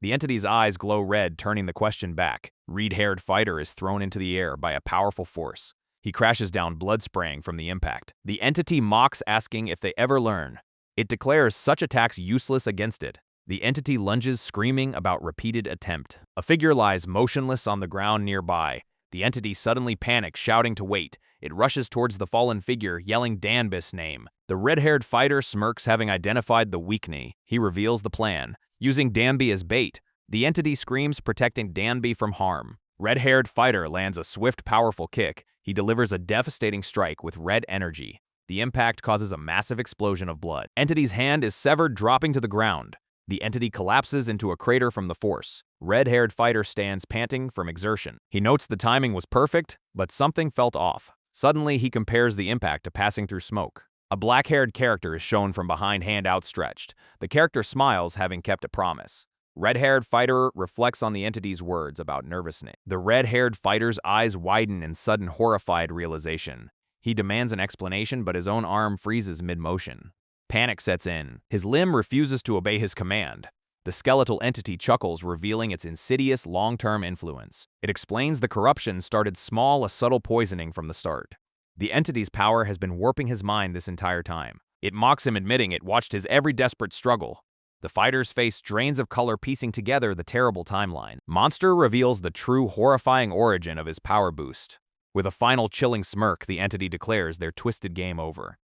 The entity's eyes glow red, turning the question back. Red-haired fighter is thrown into the air by a powerful force. He crashes down, blood spraying from the impact. The entity mocks, asking if they ever learn. It declares such attacks useless against it. The entity lunges, screaming about repeated attempt. A figure lies motionless on the ground nearby. The entity suddenly panics, shouting to wait. It rushes towards the fallen figure, yelling Danby's name. The red-haired fighter smirks, having identified the weakness. He reveals the plan. Using Danby as bait, the entity screams, protecting Danby from harm. Red-haired fighter lands a swift, powerful kick. He delivers a devastating strike with red energy. The impact causes a massive explosion of blood. Entity's hand is severed, dropping to the ground. The entity collapses into a crater from the force. Red-haired fighter stands panting from exertion. He notes the timing was perfect, but something felt off. Suddenly, he compares the impact to passing through smoke. A black-haired character is shown from behind, hand outstretched. The character smiles, having kept a promise. Red-haired fighter reflects on the entity's words about nervousness. The red-haired fighter's eyes widen in sudden horrified realization. He demands an explanation, but his own arm freezes mid-motion. Panic sets in. His limb refuses to obey his command. The skeletal entity chuckles, revealing its insidious long-term influence. It explains the corruption started small, a subtle poisoning from the start. The entity's power has been warping his mind this entire time. It mocks him, admitting it watched his every desperate struggle. The fighter's face drains of color, piecing together the terrible timeline. Monster reveals the true horrifying origin of his power boost. With a final chilling smirk, the entity declares their twisted game over.